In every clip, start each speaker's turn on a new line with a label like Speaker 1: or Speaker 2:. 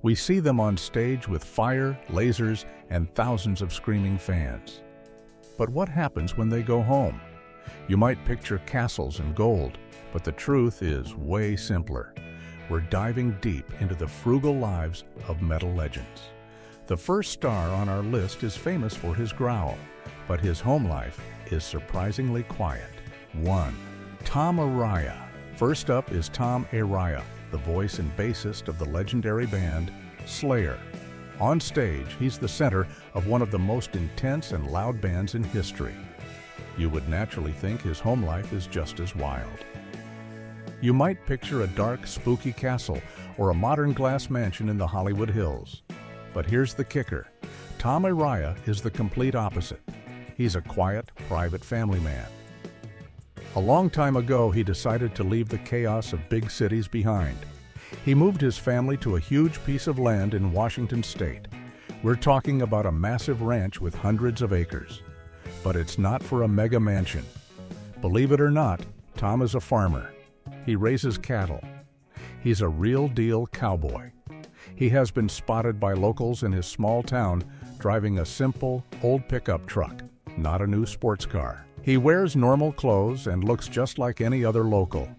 Speaker 1: We see them on stage with fire, lasers, and thousands of screaming fans. But what happens when they go home? You might picture castles and gold, but the truth is way simpler. We're diving deep into the frugal lives of metal legends. The first star on our list is famous for his growl, but his home life is surprisingly quiet. 1. Tom Araya. First up is Tom Araya, the voice and bassist of the legendary band Slayer. On stage, he's the center of one of the most intense and loud bands in history. You would naturally think his home life is just as wild. You might picture a dark, spooky castle or a modern glass mansion in the Hollywood Hills. But here's the kicker. Tom Araya is the complete opposite. He's a quiet, private family man. A long time ago, he decided to leave the chaos of big cities behind. He moved his family to a huge piece of land in Washington state. We're talking about a massive ranch with hundreds of acres. But it's not for a mega mansion. Believe it or not, Tom is a farmer. He raises cattle. He's a real-deal cowboy. He has been spotted by locals in his small town driving a simple, old pickup truck, not a new sports car. He wears normal clothes and looks just like any other local.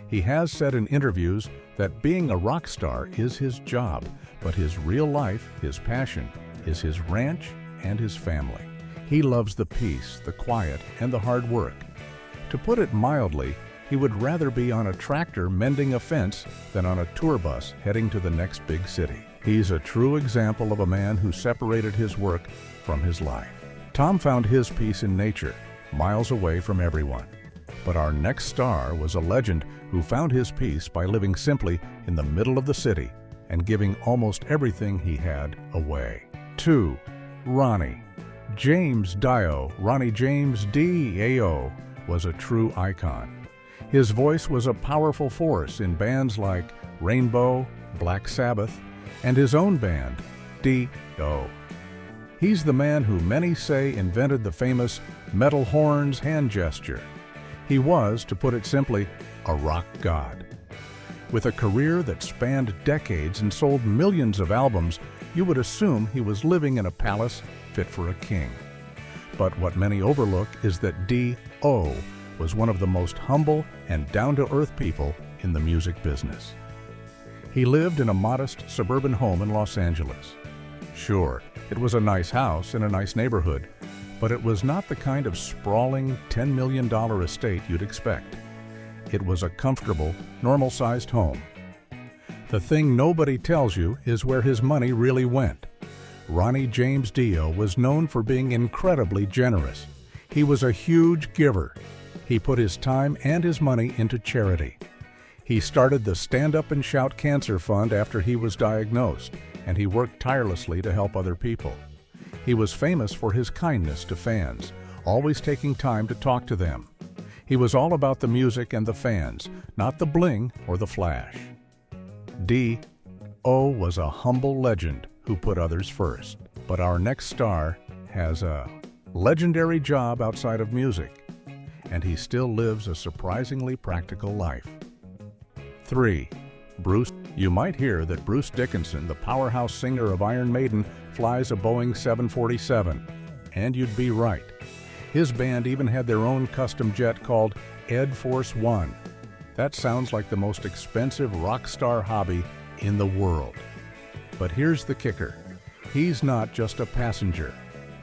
Speaker 1: He has said in interviews that being a rock star is his job, but his real life, his passion, is his ranch and his family. He loves the peace, the quiet, and the hard work. To put it mildly, he would rather be on a tractor mending a fence than on a tour bus heading to the next big city. He's a true example of a man who separated his work from his life. Tom found his peace in nature, miles away from everyone. But our next star was a legend who found his peace by living simply in the middle of the city and giving almost everything he had away. 2. Ronnie James Dio. Ronnie James Dio was a true icon. His voice was a powerful force in bands like Rainbow, Black Sabbath, and his own band, Dio. He's the man who many say invented the famous metal horns hand gesture. He was, to put it simply, a rock god. With a career that spanned decades and sold millions of albums, you would assume he was living in a palace fit for a king. But what many overlook is that Dio was one of the most humble and down-to-earth people in the music business. He lived in a modest suburban home in Los Angeles. Sure, it was a nice house in a nice neighborhood, but it was not the kind of sprawling $10 million estate you'd expect. It was a comfortable, normal-sized home. The thing nobody tells you is where his money really went. Ronnie James Dio was known for being incredibly generous. He was a huge giver. He put his time and his money into charity. He started the Stand Up and Shout Cancer Fund after he was diagnosed, and he worked tirelessly to help other people. He was famous for his kindness to fans, always taking time to talk to them. He was all about the music and the fans, not the bling or the flash. Dio was a humble legend who put others first. But our next star has a legendary job outside of music, and he still lives a surprisingly practical life. 3. Bruce. You might hear that Bruce Dickinson, the powerhouse singer of Iron Maiden, flies a Boeing 747. And you'd be right. His band even had their own custom jet called Ed Force One. That sounds like the most expensive rock star hobby in the world. But here's the kicker. He's not just a passenger.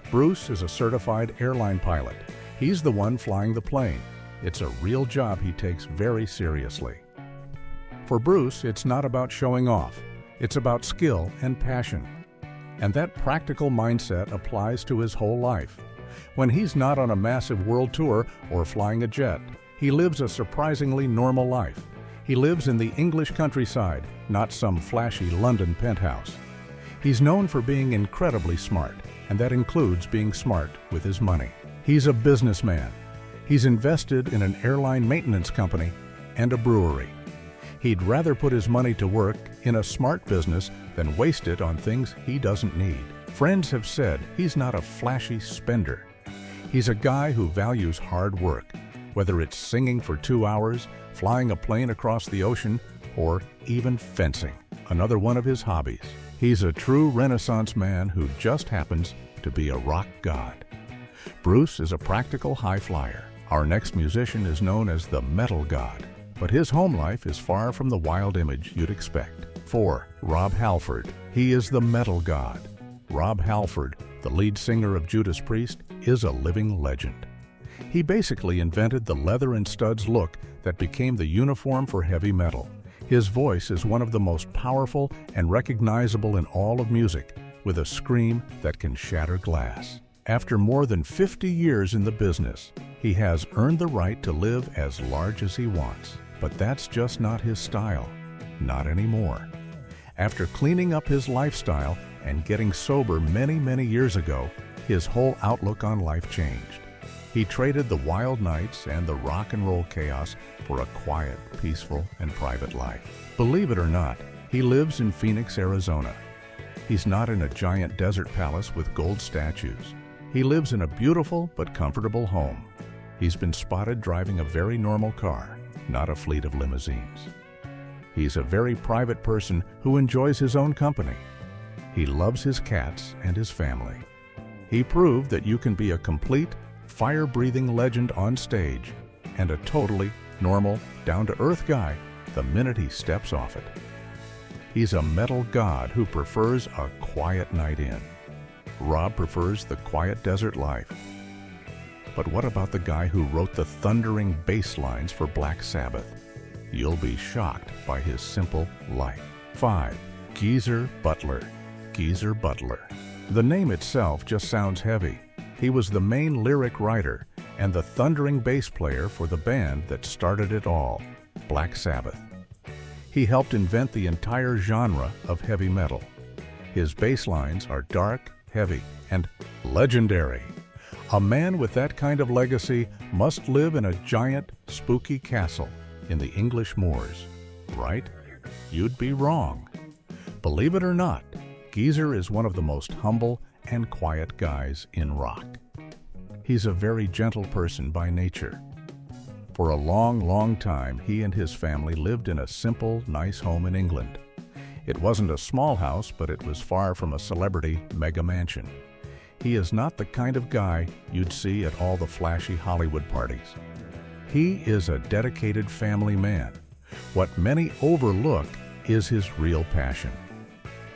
Speaker 1: Bruce is a certified airline pilot. He's the one flying the plane. It's a real job he takes very seriously. For Bruce, it's not about showing off. It's about skill and passion. And that practical mindset applies to his whole life. When he's not on a massive world tour or flying a jet, he lives a surprisingly normal life. He lives in the English countryside, not some flashy London penthouse. He's known for being incredibly smart, and that includes being smart with his money. He's a businessman. He's invested in an airline maintenance company and a brewery. He'd rather put his money to work in a smart business than waste it on things he doesn't need. Friends have said he's not a flashy spender. He's a guy who values hard work, whether it's singing for 2 hours, flying a plane across the ocean, or even fencing. another one of his hobbies. He's a true Renaissance man who just happens to be a rock god. Bruce is a practical high flyer. Our next musician is known as the metal god, but his home life is far from the wild image you'd expect. 4. Rob Halford. He is the metal god. Rob Halford, the lead singer of Judas Priest, is a living legend. He basically invented the leather and studs look that became the uniform for heavy metal. His voice is one of the most powerful and recognizable in all of music, with a scream that can shatter glass. After more than 50 years in the business, he has earned the right to live as large as he wants. But that's just not his style. Not anymore. After cleaning up his lifestyle and getting sober many years ago, his whole outlook on life changed. He traded the wild nights and the rock and roll chaos for a quiet, peaceful, and private life. Believe it or not, he lives in Phoenix, Arizona. He's not in a giant desert palace with gold statues. He lives in a beautiful but comfortable home. He's been spotted driving a very normal car, not a fleet of limousines. He's a very private person who enjoys his own company. He loves his cats and his family. He proved that you can be a complete, fire-breathing legend on stage and a totally normal, down-to-earth guy the minute he steps off it. He's a metal god who prefers a quiet night in. Rob prefers the quiet desert life. But what about the guy who wrote the thundering bass lines for Black Sabbath? You'll be shocked by his simple life. 5. Geezer Butler. Geezer Butler. The name itself just sounds heavy. He was the main lyric writer and the thundering bass player for the band that started it all, Black Sabbath. He helped invent the entire genre of heavy metal. His bass lines are dark, heavy, and legendary. A man with that kind of legacy must live in a giant, spooky castle in the English moors, right? You'd be wrong. Believe it or not, Geezer is one of the most humble and quiet guys in rock. He's a very gentle person by nature. For a long time, he and his family lived in a simple, nice home in England. It wasn't a small house, but it was far from a celebrity mega mansion. He is not the kind of guy you'd see at all the flashy Hollywood parties. He is a dedicated family man. What many overlook is his real passion.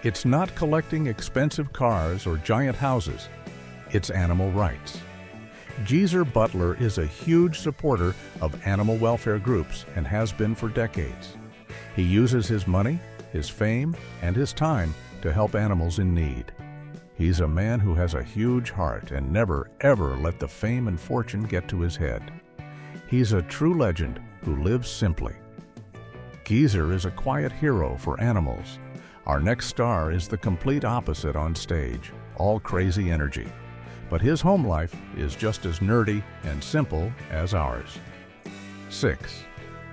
Speaker 1: It's not collecting expensive cars or giant houses. It's animal rights. Geezer Butler is a huge supporter of animal welfare groups and has been for decades. He uses his money, his fame, and his time to help animals in need. He's a man who has a huge heart and never, ever let the fame and fortune get to his head. He's a true legend who lives simply. Geezer is a quiet hero for animals. Our next star is the complete opposite on stage, all crazy energy. But his home life is just as nerdy and simple as ours. 6.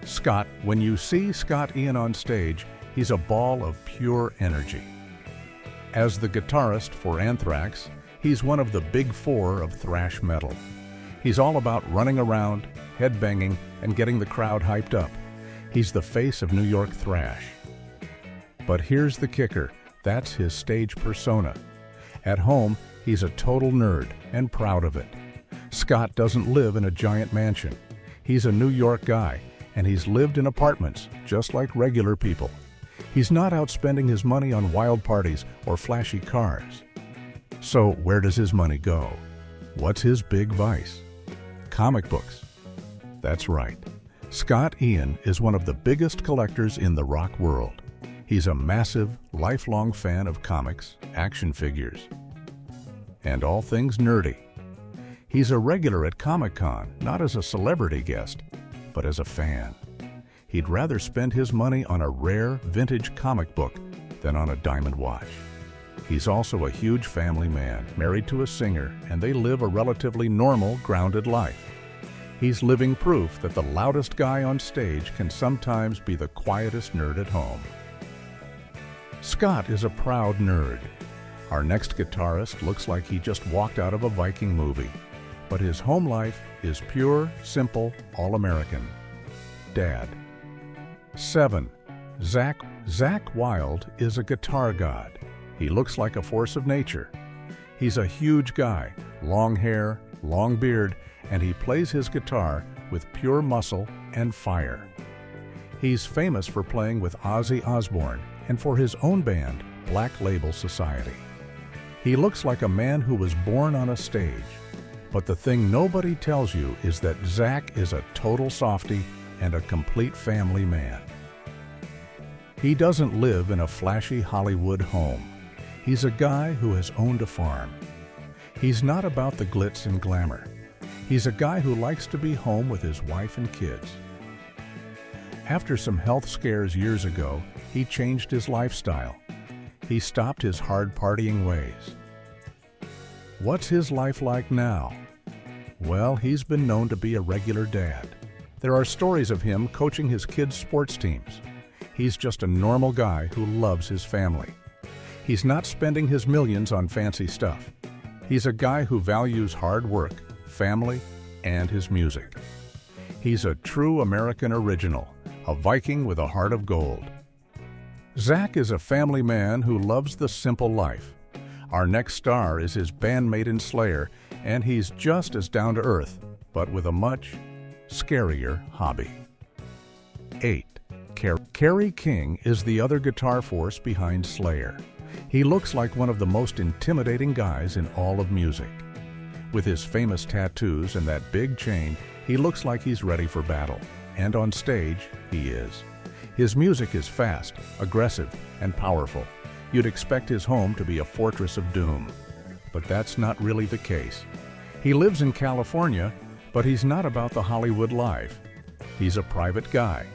Speaker 1: Scott. When you see Scott Ian on stage, he's a ball of pure energy. As the guitarist for Anthrax, he's one of the big four of thrash metal. He's all about running around, headbanging, and getting the crowd hyped up. He's the face of New York thrash. But here's the kicker, that's his stage persona. At home, he's a total nerd and proud of it. Scott doesn't live in a giant mansion. He's a New York guy, and he's lived in apartments just like regular people. He's not out spending his money on wild parties or flashy cars. So where does his money go? What's his big vice? Comic books. That's right. Scott Ian is one of the biggest collectors in the rock world. He's a massive, lifelong fan of comics, action figures, and all things nerdy. He's a regular at Comic-Con, not as a celebrity guest, but as a fan. He'd rather spend his money on a rare, vintage comic book than on a diamond watch. He's also a huge family man, married to a singer, and they live a relatively normal, grounded life. He's living proof that the loudest guy on stage can sometimes be the quietest nerd at home. Scott is a proud nerd. Our next guitarist looks like he just walked out of a Viking movie, but his home life is pure, simple, all-American. Dad. 7. Zakk Wylde is a guitar god. He looks like a force of nature. He's a huge guy, long hair, long beard, and he plays his guitar with pure muscle and fire. He's famous for playing with Ozzy Osbourne and for his own band, Black Label Society. He looks like a man who was born on a stage. But the thing nobody tells you is that Zakk is a total softie and a complete family man. He doesn't live in a flashy Hollywood home. He's a guy who has owned a farm. He's not about the glitz and glamour. He's a guy who likes to be home with his wife and kids. After some health scares years ago, he changed his lifestyle. He stopped his hard partying ways. What's his life like now? Well, he's been known to be a regular dad. There are stories of him coaching his kids' sports teams. He's just a normal guy who loves his family. He's not spending his millions on fancy stuff. He's a guy who values hard work, family, and his music. He's a true American original, a Viking with a heart of gold. Zakk is a family man who loves the simple life. Our next star is his bandmate in Slayer, and he's just as down to earth, but with a much scarier hobby. 8. Kerry King is the other guitar force behind Slayer. He looks like one of the most intimidating guys in all of music. With his famous tattoos and that big chain, he looks like he's ready for battle. And on stage, he is. His music is fast, aggressive, and powerful. You'd expect his home to be a fortress of doom. But that's not really the case. He lives in California, but he's not about the Hollywood life. He's a private guy.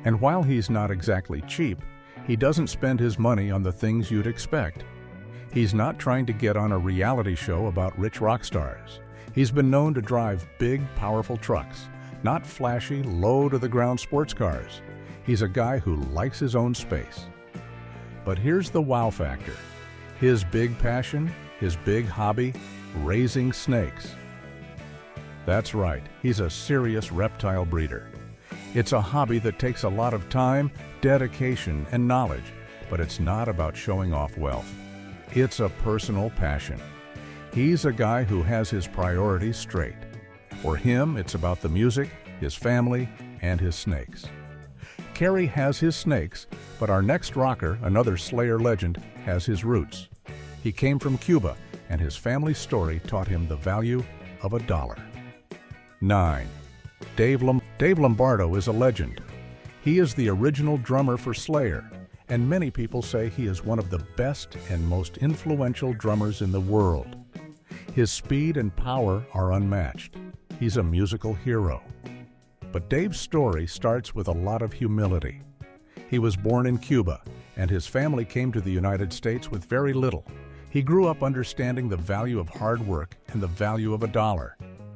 Speaker 1: And while he's not exactly cheap, he doesn't spend his money on the things you'd expect. He's not trying to get on a reality show about rich rock stars. He's been known to drive big, powerful trucks, not flashy, low-to-the-ground sports cars. He's a guy who likes his own space. But here's the wow factor. His big passion, his big hobby, raising snakes. That's right, he's a serious reptile breeder. It's a hobby that takes a lot of time, dedication, and knowledge, but it's not about showing off wealth. It's a personal passion. He's a guy who has his priorities straight. For him, it's about the music, his family, and his snakes. Kerry has his snakes, but our next rocker, another Slayer legend, has his roots. He came from Cuba, and his family's story taught him the value of $1. 9. Dave Lombardo is a legend. He is the original drummer for Slayer, and many people say he is one of the best and most influential drummers in the world. His speed and power are unmatched. He's a musical hero. But Dave's story starts with a lot of humility. He was born in Cuba, and his family came to the United States with very little. He grew up understanding the value of hard work and the value of $1.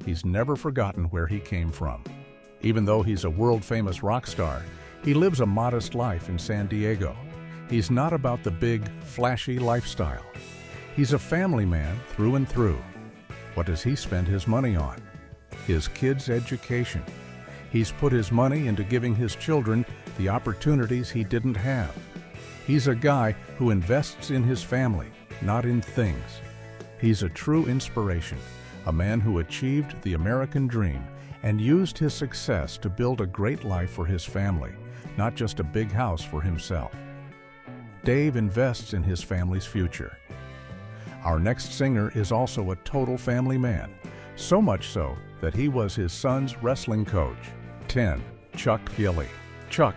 Speaker 1: He's never forgotten where he came from. Even though he's a world-famous rock star, he lives a modest life in San Diego. He's not about the big, flashy lifestyle. He's a family man through and through. What does he spend his money on? His kids' education. He's put his money into giving his children the opportunities he didn't have. He's a guy who invests in his family, not in things. He's a true inspiration, a man who achieved the American dream and used his success to build a great life for his family, not just a big house for himself. Dave invests in his family's future. Our next singer is also a total family man, so much so that he was his son's wrestling coach. 10. Chuck Billy. Chuck.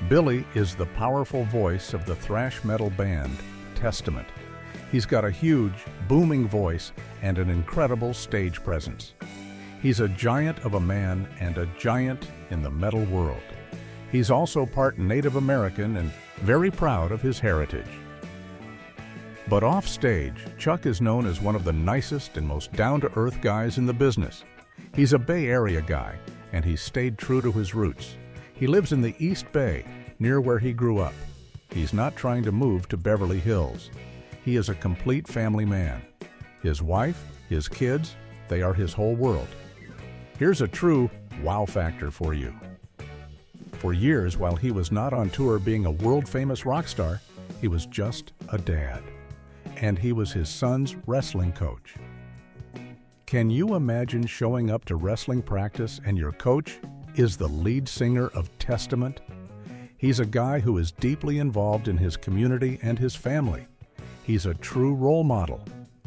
Speaker 1: Billy is the powerful voice of the thrash metal band Testament. He's got a huge, booming voice and an incredible stage presence. He's a giant of a man and a giant in the metal world. He's also part Native American and very proud of his heritage. But off stage, Chuck is known as one of the nicest and most down-to-earth guys in the business. He's a Bay Area guy, and he's stayed true to his roots. He lives in the East Bay, near where he grew up. He's not trying to move to Beverly Hills. He is a complete family man. His wife, his kids, they are his whole world. Here's a true wow factor for you. For years, while he was not on tour being a world-famous rock star, he was just a dad. And he was his son's wrestling coach. Can you imagine showing up to wrestling practice and your coach is the lead singer of Testament? He's a guy who is deeply involved in his community and his family. He's a true role model.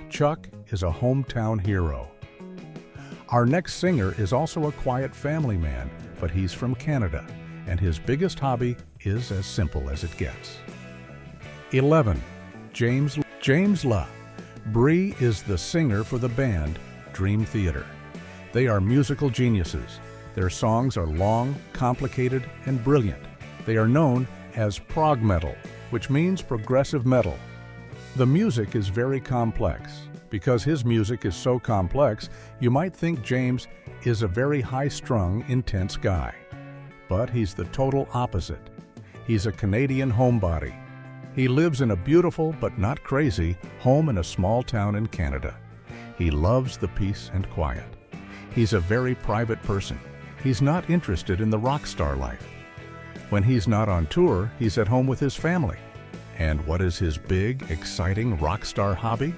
Speaker 1: Chuck is a hometown hero. Our next singer is also a quiet family man, but he's from Canada, and his biggest hobby is as simple as it gets. 11. James La. Bree is the singer for the band Dream Theater. They are musical geniuses. Their songs are long, complicated, and brilliant. They are known as prog metal, which means progressive metal. The music is very complex. Because his music is so complex, you might think James is a very high-strung, intense guy. But he's the total opposite. He's a Canadian homebody. He lives in a beautiful, but not crazy, home in a small town in Canada. He loves the peace and quiet. He's a very private person. He's not interested in the rock star life. When he's not on tour, he's at home with his family. And what is his big, exciting rock star hobby?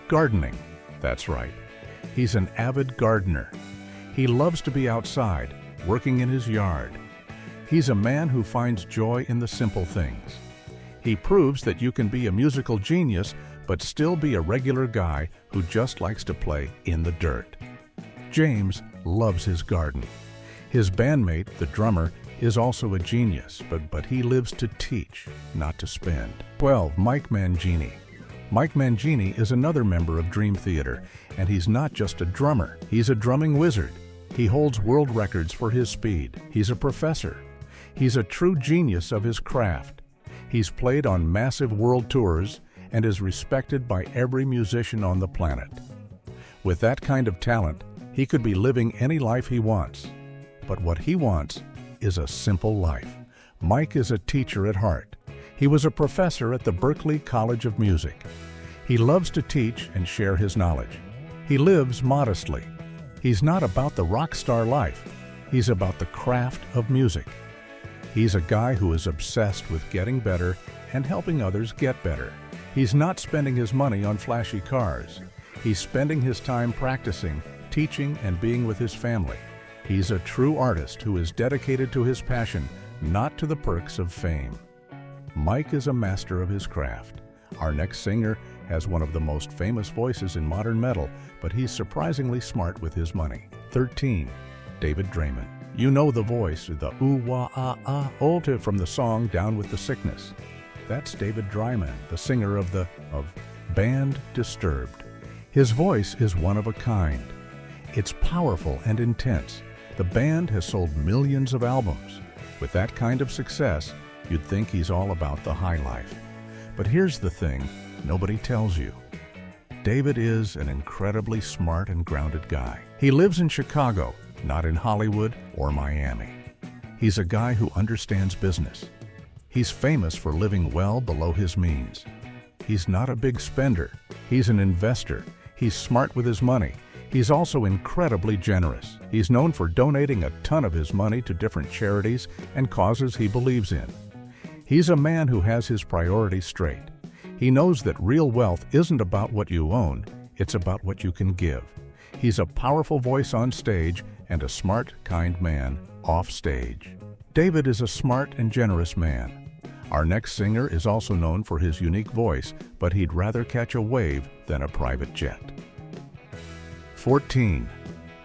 Speaker 1: Gardening. That's right. He's an avid gardener. He loves to be outside, working in his yard. He's a man who finds joy in the simple things. He proves that you can be a musical genius, but still be a regular guy who just likes to play in the dirt. James loves his garden. His bandmate, the drummer, is also a genius, but he lives to teach, not to spend. 12. Mike Mangini. Mike Mangini is another member of Dream Theater, and he's not just a drummer, he's a drumming wizard. He holds world records for his speed. He's a professor. He's a true genius of his craft. He's played on massive world tours and is respected by every musician on the planet. With that kind of talent, he could be living any life he wants. But what he wants is a simple life. Mike is a teacher at heart. He was a professor at the Berklee College of Music. He loves to teach and share his knowledge. He lives modestly. He's not about the rock star life. He's about the craft of music. He's a guy who is obsessed with getting better and helping others get better. He's not spending his money on flashy cars. He's spending his time practicing, teaching, and being with his family. He's a true artist who is dedicated to his passion, not to the perks of fame. Mike is a master of his craft. Our next singer has one of the most famous voices in modern metal, but he's surprisingly smart with his money. 13. David Draiman. You know the voice, the ooh-wah-ah-ah-oh from the song Down with the Sickness. That's David Draiman, the singer of band Disturbed. His voice is one of a kind. It's powerful and intense. The band has sold millions of albums. With that kind of success, you'd think he's all about the high life. But here's the thing nobody tells you. David is an incredibly smart and grounded guy. He lives in Chicago, not in Hollywood or Miami. He's a guy who understands business. He's famous for living well below his means. He's not a big spender. He's an investor. He's smart with his money. He's also incredibly generous. He's known for donating a ton of his money to different charities and causes he believes in. He's a man who has his priorities straight. He knows that real wealth isn't about what you own, it's about what you can give. He's a powerful voice on stage and a smart, kind man off stage. David is a smart and generous man. Our next singer is also known for his unique voice, but he'd rather catch a wave than a private jet. 14.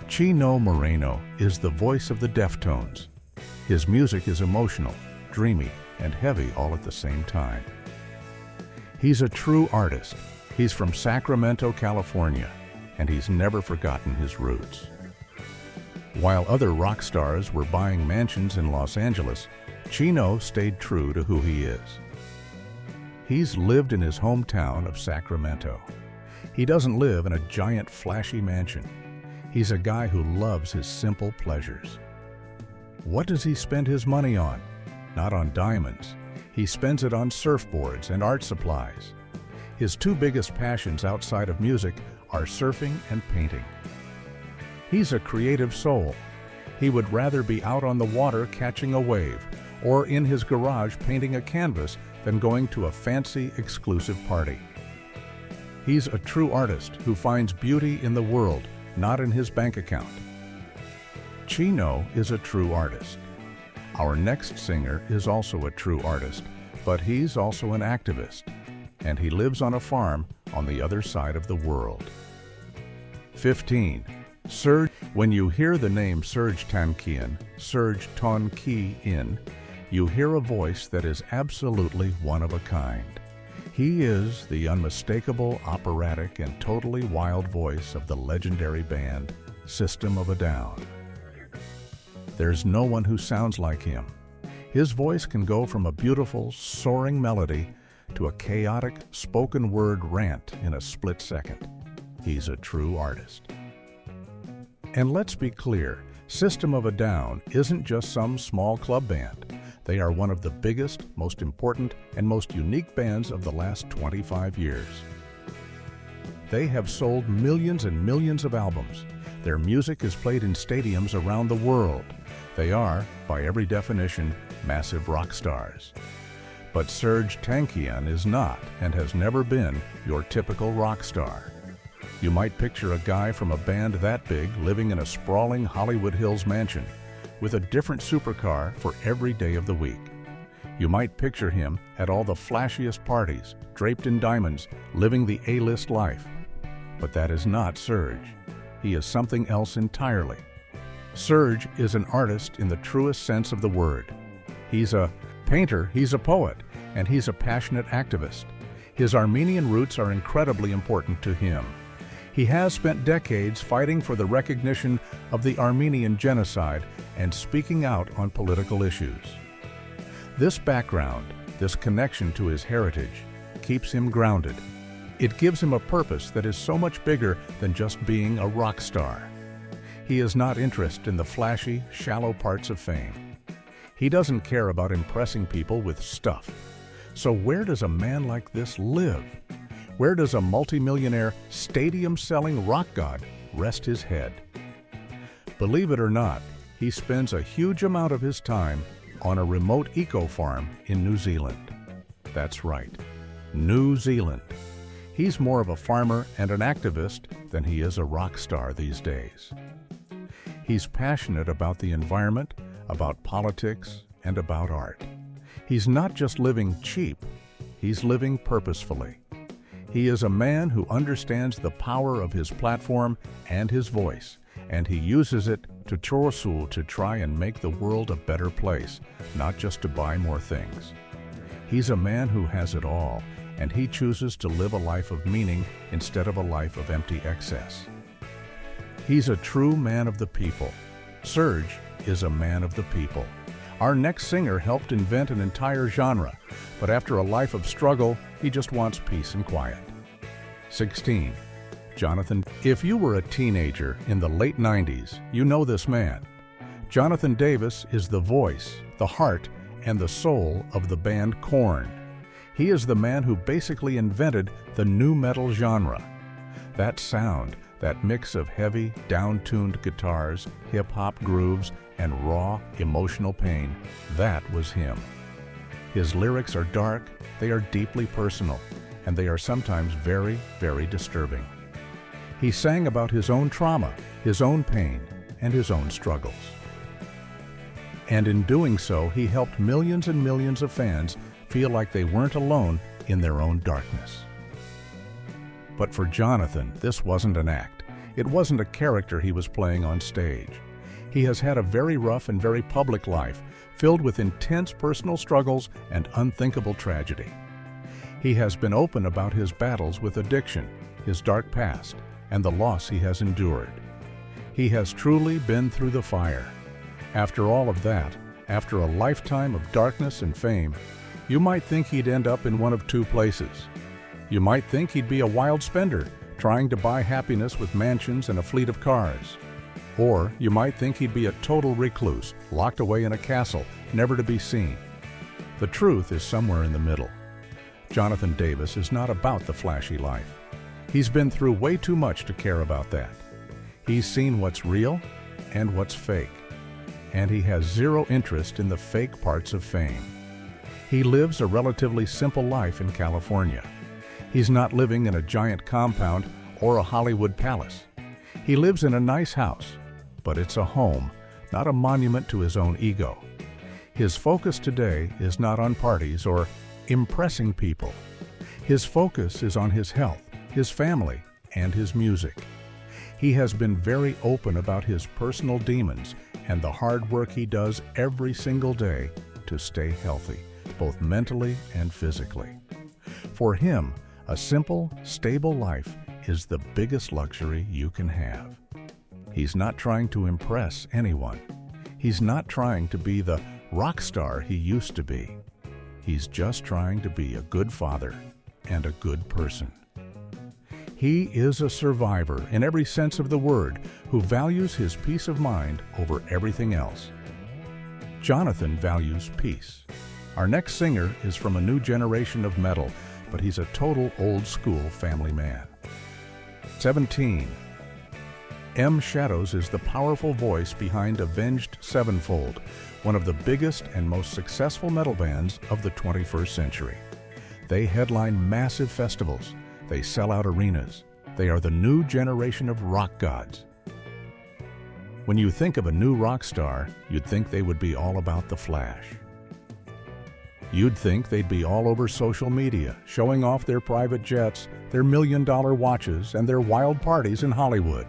Speaker 1: Chino Moreno is the voice of the Deftones. His music is emotional, dreamy, and heavy all at the same time. He's a true artist. He's from Sacramento, California, and he's never forgotten his roots. While other rock stars were buying mansions in Los Angeles, Chino stayed true to who he is. He's lived in his hometown of Sacramento. He doesn't live in a giant flashy mansion. He's a guy who loves his simple pleasures. What does he spend his money on? Not on diamonds. He spends it on surfboards and art supplies. His two biggest passions outside of music are surfing and painting. He's a creative soul. He would rather be out on the water catching a wave or in his garage painting a canvas than going to a fancy, exclusive party. He's a true artist who finds beauty in the world, not in his bank account. Chino is a true artist. Our next singer is also a true artist, but he's also an activist, and he lives on a farm on the other side of the world. 15. Serge. When you hear the name Serj Tankian, Serj Tonki-in, you hear a voice that is absolutely one of a kind. He is the unmistakable, operatic, and totally wild voice of the legendary band System of a Down. There's no one who sounds like him. His voice can go from a beautiful, soaring melody to a chaotic, spoken word rant in a split second. He's a true artist. And let's be clear, System of a Down isn't just some small club band. They are one of the biggest, most important, and most unique bands of the last 25 years. They have sold millions and millions of albums. Their music is played in stadiums around the world. They are, by every definition, massive rock stars. But Serj Tankian is not, and has never been, your typical rock star. You might picture a guy from a band that big living in a sprawling Hollywood Hills mansion, with a different supercar for every day of the week. You might picture him at all the flashiest parties, draped in diamonds, living the A-list life. But that is not Serj. He is something else entirely. Serj is an artist in the truest sense of the word. He's a painter, he's a poet, and he's a passionate activist. His Armenian roots are incredibly important to him. He has spent decades fighting for the recognition of the Armenian genocide and speaking out on political issues. This background, this connection to his heritage, keeps him grounded. It gives him a purpose that is so much bigger than just being a rock star. He is not interested in the flashy, shallow parts of fame. He doesn't care about impressing people with stuff. So where does a man like this live? Where does a multimillionaire, stadium-selling rock god rest his head? Believe it or not, he spends a huge amount of his time on a remote eco-farm in New Zealand. That's right, New Zealand. He's more of a farmer and an activist than he is a rock star these days. He's passionate about the environment, about politics, and about art. He's not just living cheap, he's living purposefully. He is a man who understands the power of his platform and his voice, and he uses it to try and make the world a better place, not just to buy more things. He's a man who has it all, and he chooses to live a life of meaning instead of a life of empty excess. He's a true man of the people. Serj is a man of the people. Our next singer helped invent an entire genre, but after a life of struggle, he just wants peace and quiet. 16. Jonathan. If you were a teenager in the late 90s, you know this man. Jonathan Davis is the voice, the heart, and the soul of the band Korn. He is the man who basically invented the nu metal genre. That sound, that mix of heavy, down-tuned guitars, hip-hop grooves, and raw, emotional pain, that was him. His lyrics are dark, they are deeply personal, and they are sometimes very, very disturbing. He sang about his own trauma, his own pain, and his own struggles. And in doing so, he helped millions and millions of fans feel like they weren't alone in their own darkness. But for Jonathan, this wasn't an act. It wasn't a character he was playing on stage. He has had a very rough and very public life, filled with intense personal struggles and unthinkable tragedy. He has been open about his battles with addiction, his dark past, and the loss he has endured. He has truly been through the fire. After all of that, after a lifetime of darkness and fame, you might think he'd end up in one of two places. You might think he'd be a wild spender, trying to buy happiness with mansions and a fleet of cars. Or you might think he'd be a total recluse, locked away in a castle, never to be seen. The truth is somewhere in the middle. Jonathan Davis is not about the flashy life. He's been through way too much to care about that. He's seen what's real and what's fake. and he has zero interest in the fake parts of fame. He lives a relatively simple life in California. He's not living in a giant compound or a Hollywood palace. He lives in a nice house, but it's a home, not a monument to his own ego. His focus today is not on parties or impressing people. His focus is on his health, his family, and his music. He has been very open about his personal demons and the hard work he does every single day to stay healthy, both mentally and physically. For him, a simple, stable life is the biggest luxury you can have. He's not trying to impress anyone. He's not trying to be the rock star he used to be. He's just trying to be a good father and a good person. He is a survivor in every sense of the word who values his peace of mind over everything else. Jonathan values peace. Our next singer is from a new generation of metal, but he's a total old-school family man. 17. M. Shadows is the powerful voice behind Avenged Sevenfold, one of the biggest and most successful metal bands of the 21st century. They headline massive festivals. They sell out arenas. They are the new generation of rock gods. When you think of a new rock star, you'd think they would be all about the flash. You'd think they'd be all over social media, showing off their private jets, their million-dollar watches, and their wild parties in Hollywood.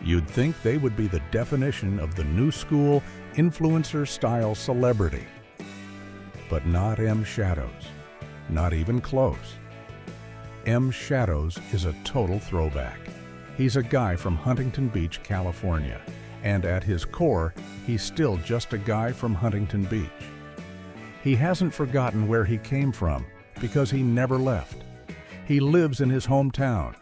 Speaker 1: You'd think they would be the definition of the new school, influencer-style celebrity. But not M. Shadows. Not even close. M. Shadows is a total throwback. He's a guy from Huntington Beach, California, and at his core, he's still just a guy from Huntington Beach. He hasn't forgotten where he came from because he never left. He lives in his hometown.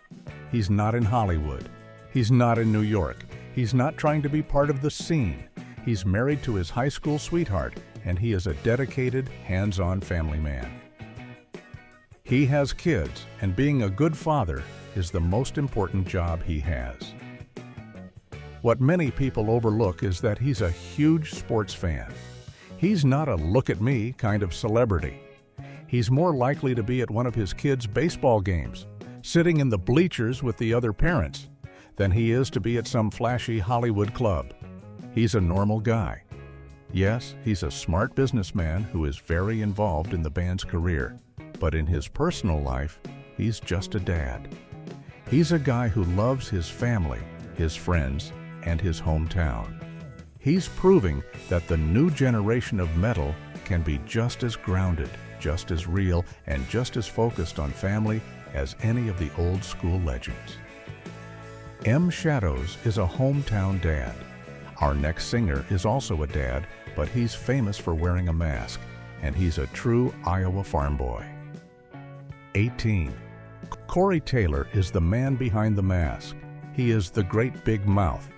Speaker 1: He's not in Hollywood. He's not in New York. He's not trying to be part of the scene. He's married to his high school sweetheart, and he is a dedicated, hands-on family man. He has kids, and being a good father is the most important job he has. What many people overlook is that he's a huge sports fan. He's not a look-at-me kind of celebrity. He's more likely to be at one of his kids' baseball games, sitting in the bleachers with the other parents, than he is to be at some flashy Hollywood club. He's a normal guy. Yes, he's a smart businessman who is very involved in the band's career, but in his personal life, he's just a dad. He's a guy who loves his family, his friends, and his hometown. He's proving that the new generation of metal can be just as grounded, just as real, and just as focused on family as any of the old school legends. M. Shadows is a hometown dad. Our next singer is also a dad, but he's famous for wearing a mask, and he's a true Iowa farm boy. 18. Corey Taylor is the man behind the mask. He is the great big mouth.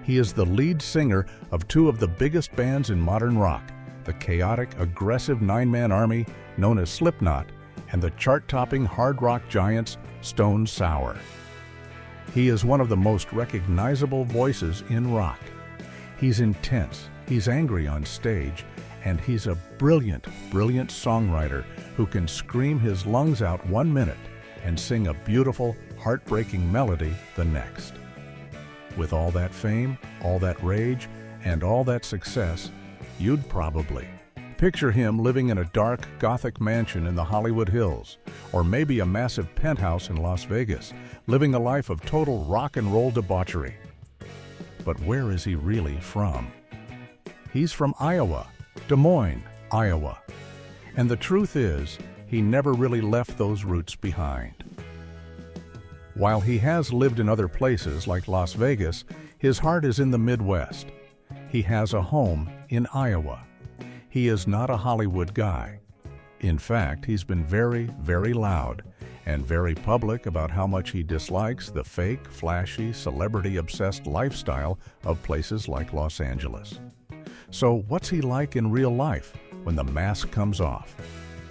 Speaker 1: He is the lead singer of two of the biggest bands in modern rock, the chaotic, aggressive nine-man army known as Slipknot, and the chart-topping hard rock giants Stone Sour. He is one of the most recognizable voices in rock. He's intense, he's angry on stage, and he's a brilliant, brilliant songwriter who can scream his lungs out 1 minute and sing a beautiful, heartbreaking melody the next. With all that fame, all that rage, and all that success, you'd probably picture him living in a dark, gothic mansion in the Hollywood Hills, or maybe a massive penthouse in Las Vegas, living a life of total rock and roll debauchery. But where is he really from? He's from Iowa, Des Moines, Iowa. And the truth is, he never really left those roots behind. While he has lived in other places like Las Vegas, his heart is in the Midwest. He has a home in Iowa. He is not a Hollywood guy. In fact, he's been very, very loud and very public about how much he dislikes the fake, flashy, celebrity-obsessed lifestyle of places like Los Angeles. So what's he like in real life when the mask comes off?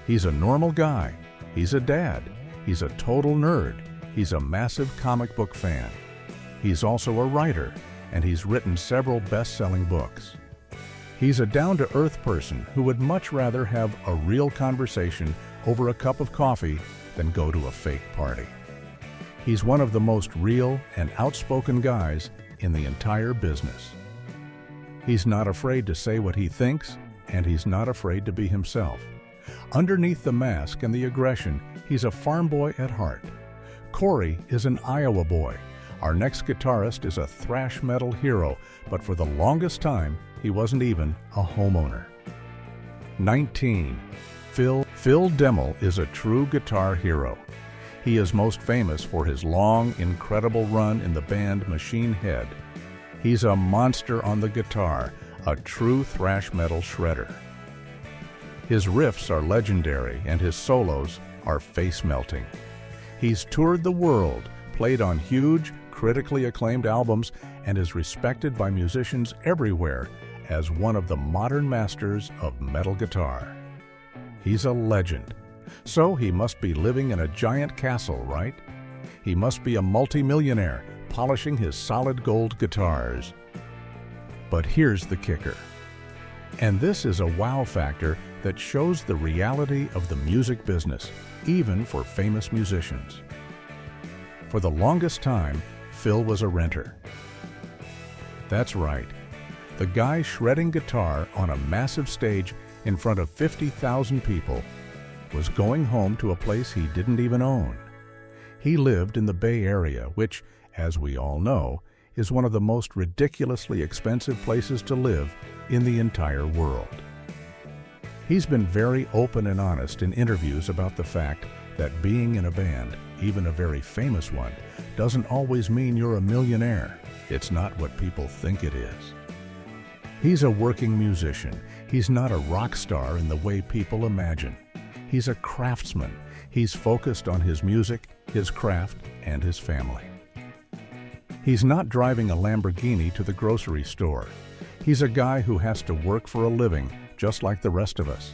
Speaker 1: He's a normal guy. He's a dad. He's a total nerd. He's a massive comic book fan. He's also a writer, and he's written several best-selling books. He's a down-to-earth person who would much rather have a real conversation over a cup of coffee than go to a fake party. He's one of the most real and outspoken guys in the entire business. He's not afraid to say what he thinks, and he's not afraid to be himself. Underneath the mask and the aggression, he's a farm boy at heart. Corey is an Iowa boy. Our next guitarist is a thrash metal hero, but for the longest time, he wasn't even a homeowner. 19. Phil Demmel is a true guitar hero. He is most famous for his long, incredible run in the band Machine Head. He's a monster on the guitar, a true thrash metal shredder. His riffs are legendary and his solos are face-melting. He's toured the world, played on huge, critically acclaimed albums, and is respected by musicians everywhere as one of the modern masters of metal guitar. He's a legend. So he must be living in a giant castle, right? He must be a multi-millionaire, polishing his solid gold guitars. But here's the kicker. And this is a wow factor that shows the reality of the music business, even for famous musicians. For the longest time, Phil was a renter. That's right. The guy shredding guitar on a massive stage in front of 50,000 people was going home to a place he didn't even own. He lived in the Bay Area, which, as we all know, is one of the most ridiculously expensive places to live in the entire world. He's been very open and honest in interviews about the fact that being in a band, even a very famous one, doesn't always mean you're a millionaire. It's not what people think it is. He's a working musician. He's not a rock star in the way people imagine. He's a craftsman. He's focused on his music, his craft, and his family. He's not driving a Lamborghini to the grocery store. He's a guy who has to work for a living, just like the rest of us.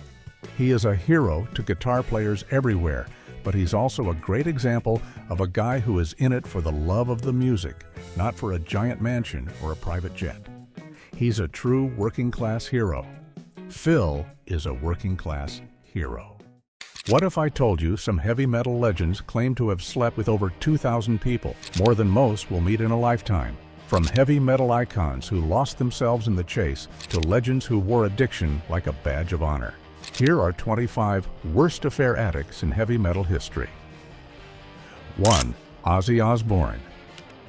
Speaker 1: He is a hero to guitar players everywhere, but he's also a great example of a guy who is in it for the love of the music, not for a giant mansion or a private jet. He's a true working-class hero. Phil is a working-class hero. What if I told you some heavy metal legends claim to have slept with over 2,000 people, more than most will meet in a lifetime? From heavy metal icons who lost themselves in the chase to legends who wore addiction like a badge of honor. Here are 25 worst affair addicts in heavy metal history. 1. Ozzy Osbourne.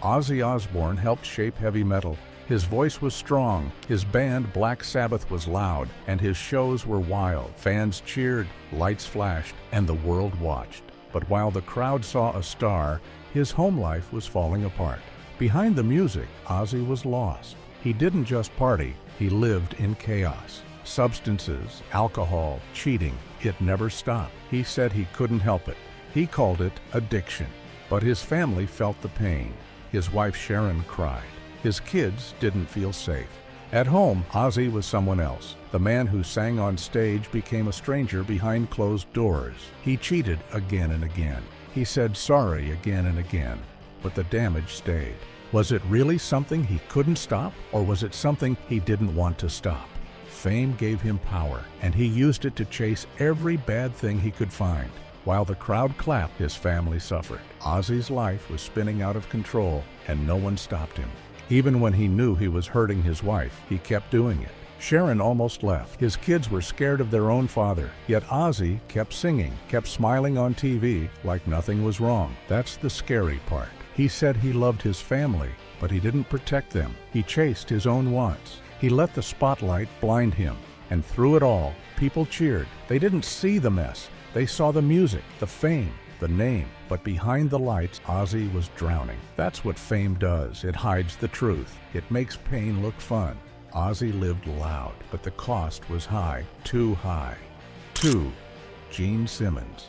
Speaker 1: Ozzy Osbourne helped shape heavy metal. His voice was strong, his band Black Sabbath was loud, and his shows were wild. Fans cheered, lights flashed, and the world watched. But while the crowd saw a star, his home life was falling apart. Behind the music, Ozzy was lost. He didn't just party, he lived in chaos. Substances, alcohol, cheating, it never stopped. He said he couldn't help it. He called it addiction. But his family felt the pain. His wife Sharon cried. His kids didn't feel safe. At home, Ozzy was someone else. The man who sang on stage became a stranger behind closed doors. He cheated again and again. He said sorry again and again, but the damage stayed. Was it really something he couldn't stop, or was it something he didn't want to stop? Fame gave him power, and he used it to chase every bad thing he could find. While the crowd clapped, his family suffered. Ozzy's life was spinning out of control, and no one stopped him. Even when he knew he was hurting his wife, he kept doing it. Sharon almost left. His kids were scared of their own father, yet Ozzy kept singing, kept smiling on TV like nothing was wrong. That's the scary part. He said he loved his family, but he didn't protect them. He chased his own wants. He let the spotlight blind him, and through it all, people cheered. They didn't see the mess. They saw the music, the fame, the name, but behind the lights, Ozzy was drowning. That's what fame does. It hides the truth. It makes pain look fun. Ozzy lived loud, but the cost was high, too high. 2. Gene Simmons.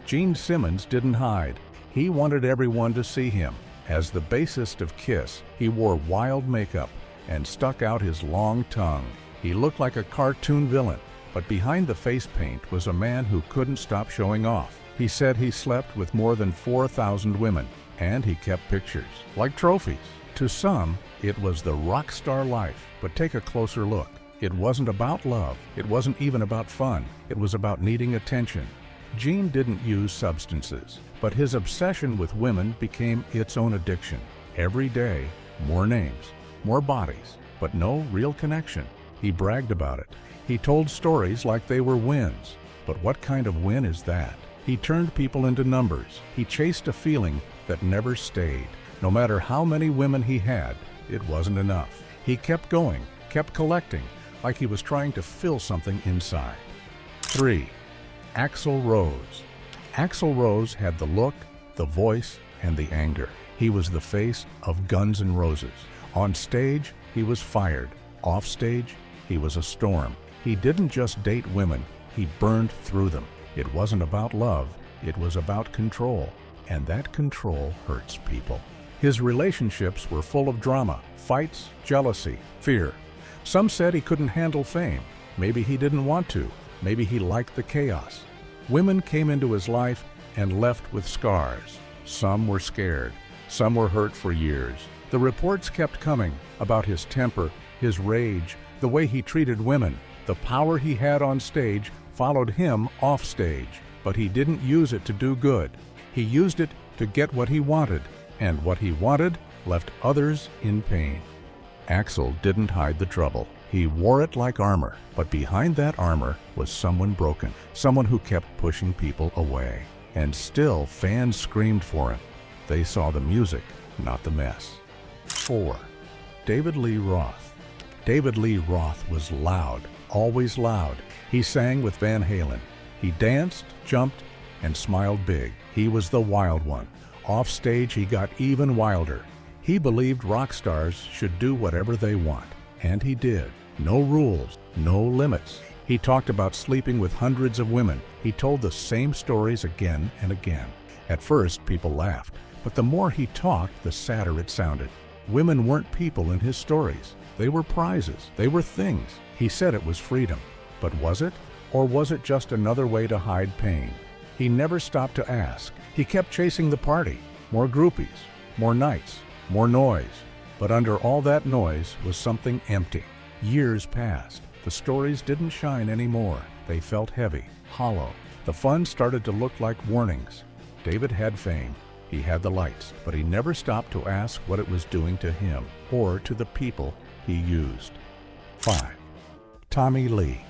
Speaker 1: Gene Simmons didn't hide. He wanted everyone to see him. As the bassist of Kiss, he wore wild makeup and stuck out his long tongue. He looked like a cartoon villain, but behind the face paint was a man who couldn't stop showing off. He said he slept with more than 4,000 women, and he kept pictures, like trophies. To some, it was the rock star life, but take a closer look. It wasn't about love. It wasn't even about fun. It was about needing attention. Gene didn't use substances, but his obsession with women became its own addiction. Every day, more names, more bodies, but no real connection. He bragged about it. He told stories like they were wins. But what kind of win is that? He turned people into numbers. He chased a feeling that never stayed. No matter how many women he had, it wasn't enough. He kept going, kept collecting, like he was trying to fill something inside. 3. Axl Rose. Axl Rose had the look, the voice, and the anger. He was the face of Guns N' Roses. On stage, he was fired. Off stage, he was a storm. He didn't just date women, he burned through them. It wasn't about love, it was about control. And that control hurts people. His relationships were full of drama, fights, jealousy, fear. Some said he couldn't handle fame. Maybe he didn't want to. Maybe he liked the chaos. Women came into his life and left with scars. Some were scared. Some were hurt for years. The reports kept coming about his temper, his rage, the way he treated women. The power he had on stage followed him off stage, but he didn't use it to do good. He used it to get what he wanted, and what he wanted left others in pain. Axl didn't hide the trouble. He wore it like armor, but behind that armor was someone broken, someone who kept pushing people away. And still, fans screamed for him. They saw the music, not the mess. 4. David Lee Roth. David Lee Roth was loud, always loud. He sang with Van Halen. He danced, jumped, and smiled big. He was the wild one. Off stage, he got even wilder. He believed rock stars should do whatever they want, and he did. No rules, no limits. He talked about sleeping with hundreds of women. He told the same stories again and again. At first, people laughed, but the more he talked, the sadder it sounded. Women weren't people in his stories. They were prizes. They were things. He said it was freedom. But was it? Or was it just another way to hide pain? He never stopped to ask. He kept chasing the party. More groupies, more nights, more noise. But under all that noise was something empty. Years passed. The stories didn't shine anymore. They felt heavy, hollow. The fun started to look like warnings. David had fame. He had the lights, but he never stopped to ask what it was doing to him or to the people he used. 5. Tommy Lee.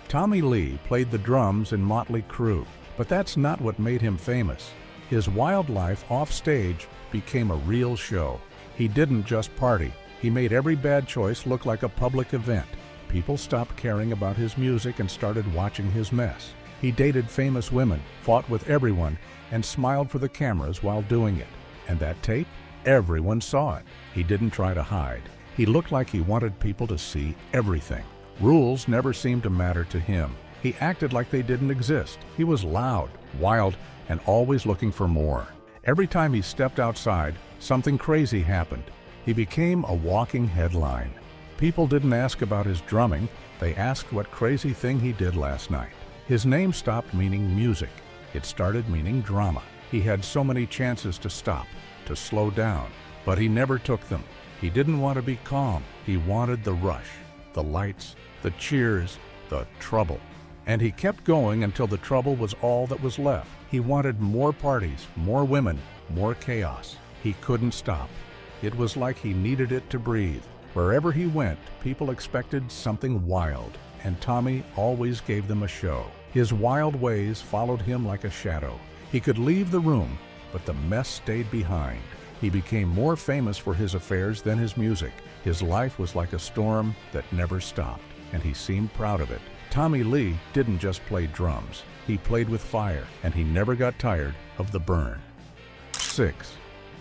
Speaker 1: Tommy Lee played the drums in Motley Crue, but that's not what made him famous. His wild life off stage became a real show. He didn't just party. He made every bad choice look like a public event. People stopped caring about his music and started watching his mess. He dated famous women, fought with everyone, and smiled for the cameras while doing it. And that tape? Everyone saw it. He didn't try to hide. He looked like he wanted people to see everything. Rules never seemed to matter to him. He acted like they didn't exist. He was loud, wild, and always looking for more. Every time he stepped outside, something crazy happened. He became a walking headline. People didn't ask about his drumming. They asked what crazy thing he did last night. His name stopped meaning music. It started meaning drama. He had so many chances to stop, to slow down, but he never took them. He didn't want to be calm. He wanted the rush, the lights, the cheers, the trouble. And he kept going until the trouble was all that was left. He wanted more parties, more women, more chaos. He couldn't stop. It was like he needed it to breathe. Wherever he went, people expected something wild, and Tommy always gave them a show. His wild ways followed him like a shadow. He could leave the room, but the mess stayed behind. He became more famous for his affairs than his music. His life was like a storm that never stopped, and he seemed proud of it. Tommy Lee didn't just play drums. He played with fire, and he never got tired of the burn. 6.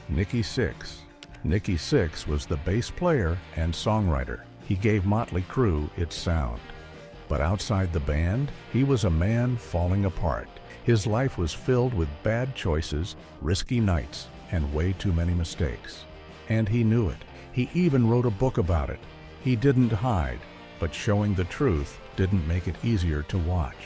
Speaker 1: Nikki Sixx. Nikki Sixx was the bass player and songwriter. He gave Motley Crue its sound. But outside the band, he was a man falling apart. His life was filled with bad choices, risky nights, and way too many mistakes. And he knew it. He even wrote a book about it. He didn't hide, but showing the truth didn't make it easier to watch.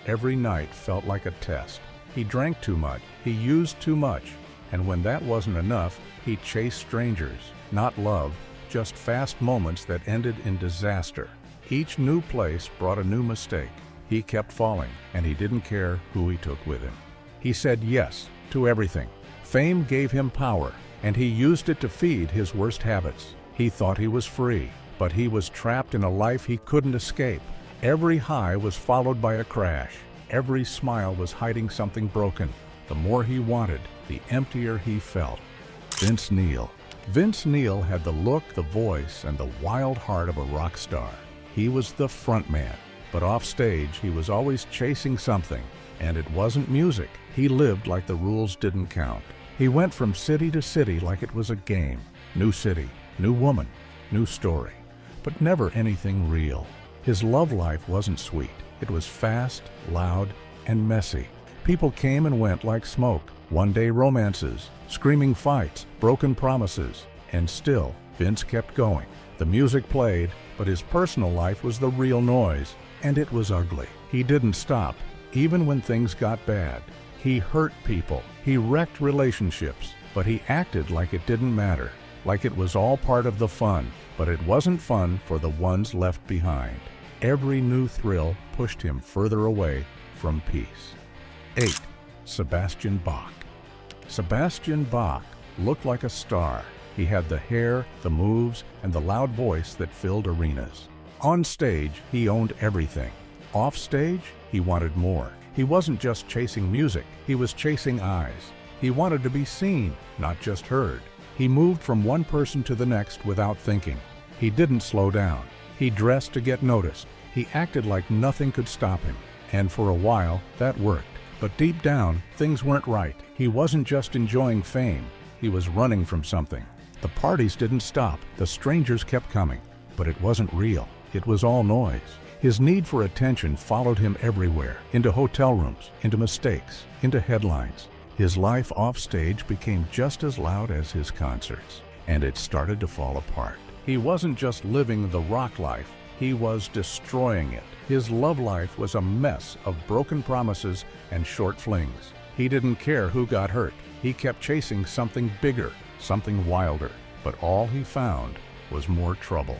Speaker 1: Every night felt like a test. He drank too much, he used too much, and when that wasn't enough, he chased strangers, not love, just fast moments that ended in disaster. Each new place brought a new mistake. He kept falling, and he didn't care who he took with him. He said yes to everything. Fame gave him power, and he used it to feed his worst habits. He thought he was free, but he was trapped in a life he couldn't escape. Every high was followed by a crash. Every smile was hiding something broken. The more he wanted, the emptier he felt. Vince Neil. Vince Neil had the look, the voice, and the wild heart of a rock star. He was the front man, but off stage he was always chasing something, and it wasn't music. He lived like the rules didn't count. He went from city to city like it was a game. New city, new woman, new story, but never anything real. His love life wasn't sweet. It was fast, loud, and messy. People came and went like smoke. One-day romances, screaming fights, broken promises, and still, Vince kept going. The music played, but his personal life was the real noise, and it was ugly. He didn't stop, even when things got bad. He hurt people, he wrecked relationships, but he acted like it didn't matter, like it was all part of the fun. But it wasn't fun for the ones left behind. Every new thrill pushed him further away from peace. 8. Sebastian Bach. Sebastian Bach looked like a star. He had the hair, the moves, and the loud voice that filled arenas. On stage, he owned everything. Off stage, he wanted more. He wasn't just chasing music, he was chasing eyes. He wanted to be seen, not just heard. He moved from one person to the next without thinking. He didn't slow down. He dressed to get noticed. He acted like nothing could stop him. And for a while, that worked. But deep down, things weren't right. He wasn't just enjoying fame. He was running from something. The parties didn't stop. The strangers kept coming. But it wasn't real. It was all noise. His need for attention followed him everywhere, into hotel rooms, into mistakes, into headlines. His life off stage became just as loud as his concerts, and it started to fall apart. He wasn't just living the rock life, he was destroying it. His love life was a mess of broken promises and short flings. He didn't care who got hurt. He kept chasing something bigger, something wilder, but all he found was more trouble.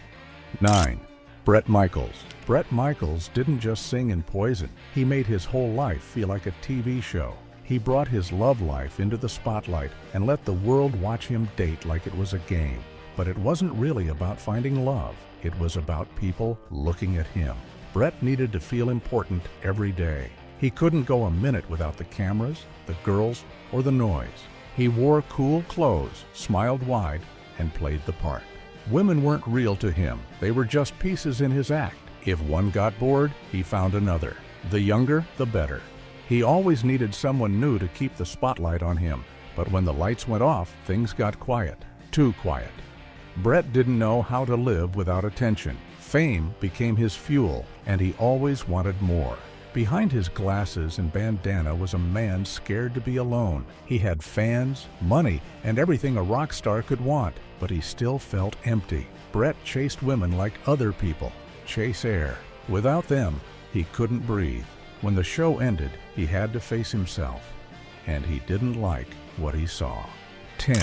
Speaker 1: 9. Bret Michaels. Bret Michaels didn't just sing in Poison. He made his whole life feel like a TV show. He brought his love life into the spotlight and let the world watch him date like it was a game. But it wasn't really about finding love. It was about people looking at him. Bret needed to feel important every day. He couldn't go a minute without the cameras, the girls, or the noise. He wore cool clothes, smiled wide, and played the part. Women weren't real to him. They were just pieces in his act. If one got bored, he found another. The younger, the better. He always needed someone new to keep the spotlight on him. But when the lights went off, things got quiet. Too quiet. Bret didn't know how to live without attention. Fame became his fuel, and he always wanted more. Behind his glasses and bandana was a man scared to be alone. He had fans, money, and everything a rock star could want, but he still felt empty. Bret chased women like other people chase air. Without them, he couldn't breathe. When the show ended, he had to face himself, and he didn't like what he saw. 10.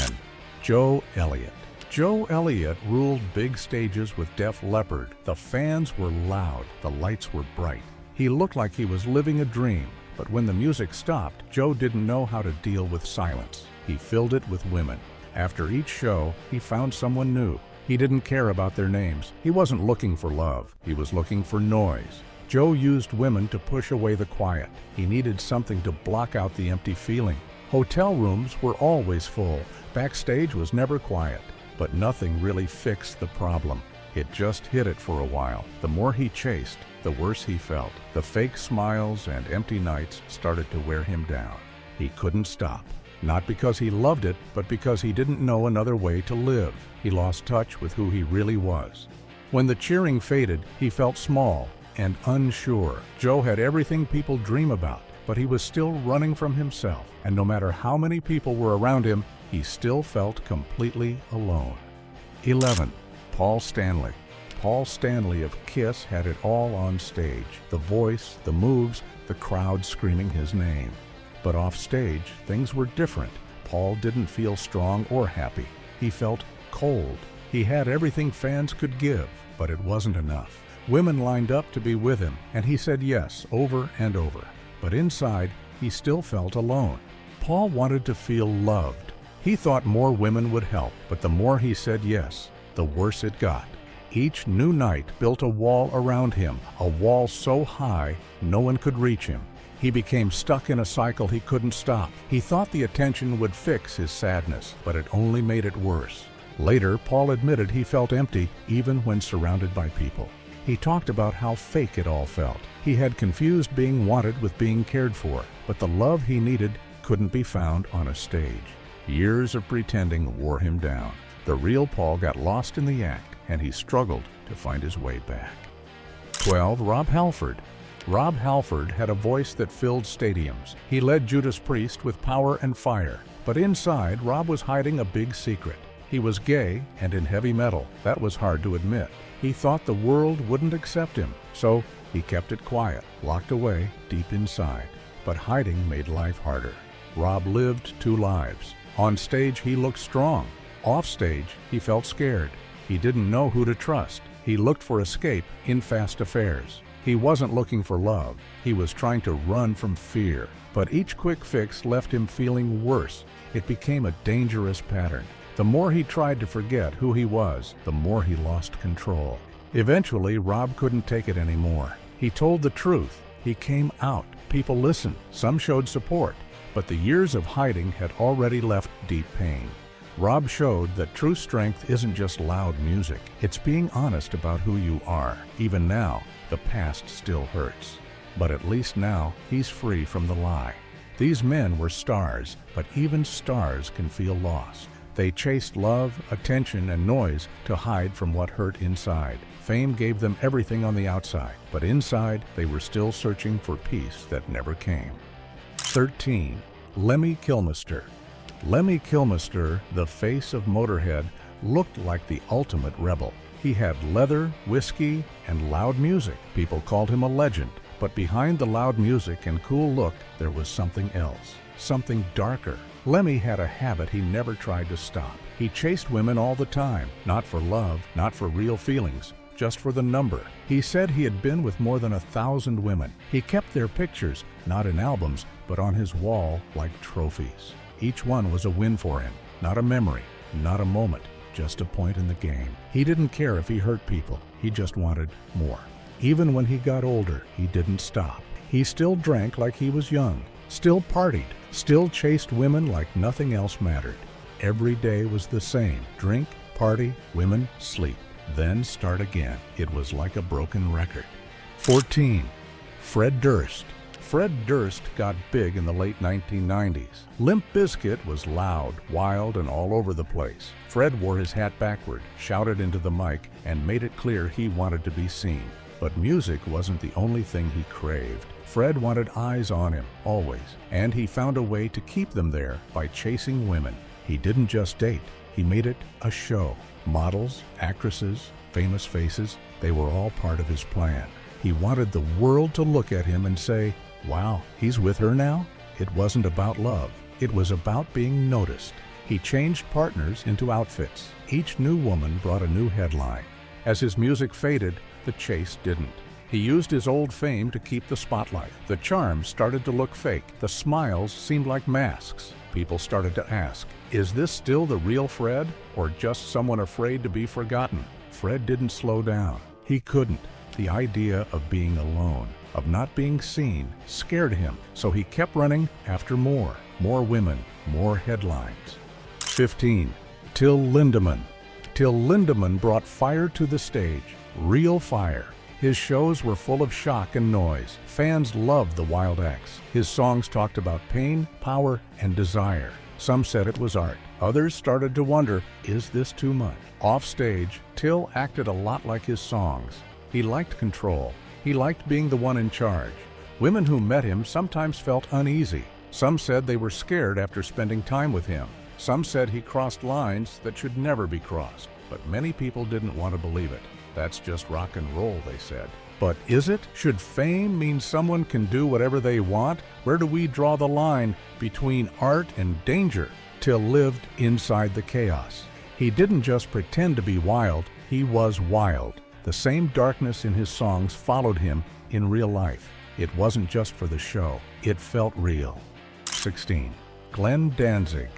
Speaker 1: Joe Elliott. Joe Elliott ruled big stages with Def Leppard. The fans were loud, the lights were bright. He looked like he was living a dream, but when the music stopped, Joe didn't know how to deal with silence. He filled it with women. After each show, he found someone new. He didn't care about their names. He wasn't looking for love. He was looking for noise. Joe used women to push away the quiet. He needed something to block out the empty feeling. Hotel rooms were always full. Backstage was never quiet. But nothing really fixed the problem. It just hid it for a while. The more he chased, the worse he felt. The fake smiles and empty nights started to wear him down. He couldn't stop. Not because he loved it, but because he didn't know another way to live. He lost touch with who he really was. When the cheering faded, he felt small and unsure. Joe had everything people dream about, but he was still running from himself. And no matter how many people were around him, he still felt completely alone. 11. Paul Stanley. Paul Stanley of Kiss had it all on stage. The voice, the moves, the crowd screaming his name. But off stage, things were different. Paul didn't feel strong or happy. He felt cold. He had everything fans could give, but it wasn't enough. Women lined up to be with him, and he said yes over and over. But inside, he still felt alone. Paul wanted to feel loved. He thought more women would help, but the more he said yes, the worse it got. Each new night built a wall around him, a wall so high no one could reach him. He became stuck in a cycle he couldn't stop. He thought the attention would fix his sadness, but it only made it worse. Later, Paul admitted he felt empty even when surrounded by people. He talked about how fake it all felt. He had confused being wanted with being cared for, but the love he needed couldn't be found on a stage. Years of pretending wore him down. The real Paul got lost in the act, and he struggled to find his way back. 12. Rob Halford. Rob Halford had a voice that filled stadiums. He led Judas Priest with power and fire. But inside, Rob was hiding a big secret. He was gay and in heavy metal. That was hard to admit. He thought the world wouldn't accept him, so he kept it quiet, locked away deep inside. But hiding made life harder. Rob lived two lives. On stage, he looked strong. Off stage, he felt scared. He didn't know who to trust. He looked for escape in fast affairs. He wasn't looking for love. He was trying to run from fear. But each quick fix left him feeling worse. It became a dangerous pattern. The more he tried to forget who he was, the more he lost control. Eventually, Rob couldn't take it anymore. He told the truth. He came out. People listened. Some showed support. But the years of hiding had already left deep pain. Rob showed that true strength isn't just loud music. It's being honest about who you are. Even now, the past still hurts. But at least now, he's free from the lie. These men were stars, but even stars can feel lost. They chased love, attention, and noise to hide from what hurt inside. Fame gave them everything on the outside, but inside, they were still searching for peace that never came. 13. Lemmy Kilmister. Lemmy Kilmister, the face of Motorhead, looked like the ultimate rebel. He had leather, whiskey, and loud music. People called him a legend. But behind the loud music and cool look, there was something else, something darker. Lemmy had a habit he never tried to stop. He chased women all the time, not for love, not for real feelings, just for the number. He said he had been with more than 1,000 women. He kept their pictures, not in albums, but on his wall like trophies. Each one was a win for him, not a memory, not a moment, just a point in the game. He didn't care if he hurt people, he just wanted more. Even when he got older, he didn't stop. He still drank like he was young, still partied, still chased women like nothing else mattered. Every day was the same: drink, party, women, sleep, then start again. It was like a broken record. 14. Fred Durst. Fred Durst got big in the late 1990s. Limp Bizkit was loud, wild, and all over the place. Fred wore his hat backward, shouted into the mic, and made it clear he wanted to be seen. But music wasn't the only thing he craved. Fred wanted eyes on him, always, and he found a way to keep them there by chasing women. He didn't just date, he made it a show. Models, actresses, famous faces, they were all part of his plan. He wanted the world to look at him and say, "Wow, he's with her now?" It wasn't about love. It was about being noticed. He changed partners into outfits. Each new woman brought a new headline. As his music faded, the chase didn't. He used his old fame to keep the spotlight. The charms started to look fake. The smiles seemed like masks. People started to ask, is this still the real Fred, or just someone afraid to be forgotten? Fred didn't slow down. He couldn't. The idea of being alone, of not being seen, scared him, so he kept running after more women, more headlines. 15. Till Lindemann. Till Lindemann brought fire to the stage, real fire. His shows were full of shock and noise. Fans loved the wild acts. His songs talked about pain, power, and desire. Some said it was art. Others started to wonder, is this too much? Off stage, Till acted a lot like his songs. He liked control. He liked being the one in charge. Women who met him sometimes felt uneasy. Some said they were scared after spending time with him. Some said he crossed lines that should never be crossed. But many people didn't want to believe it. That's just rock and roll, they said. But is it? Should fame mean someone can do whatever they want? Where do we draw the line between art and danger? Till lived inside the chaos. He didn't just pretend to be wild, he was wild. The same darkness in his songs followed him in real life. It wasn't just for the show, it felt real. 16. Glenn Danzig.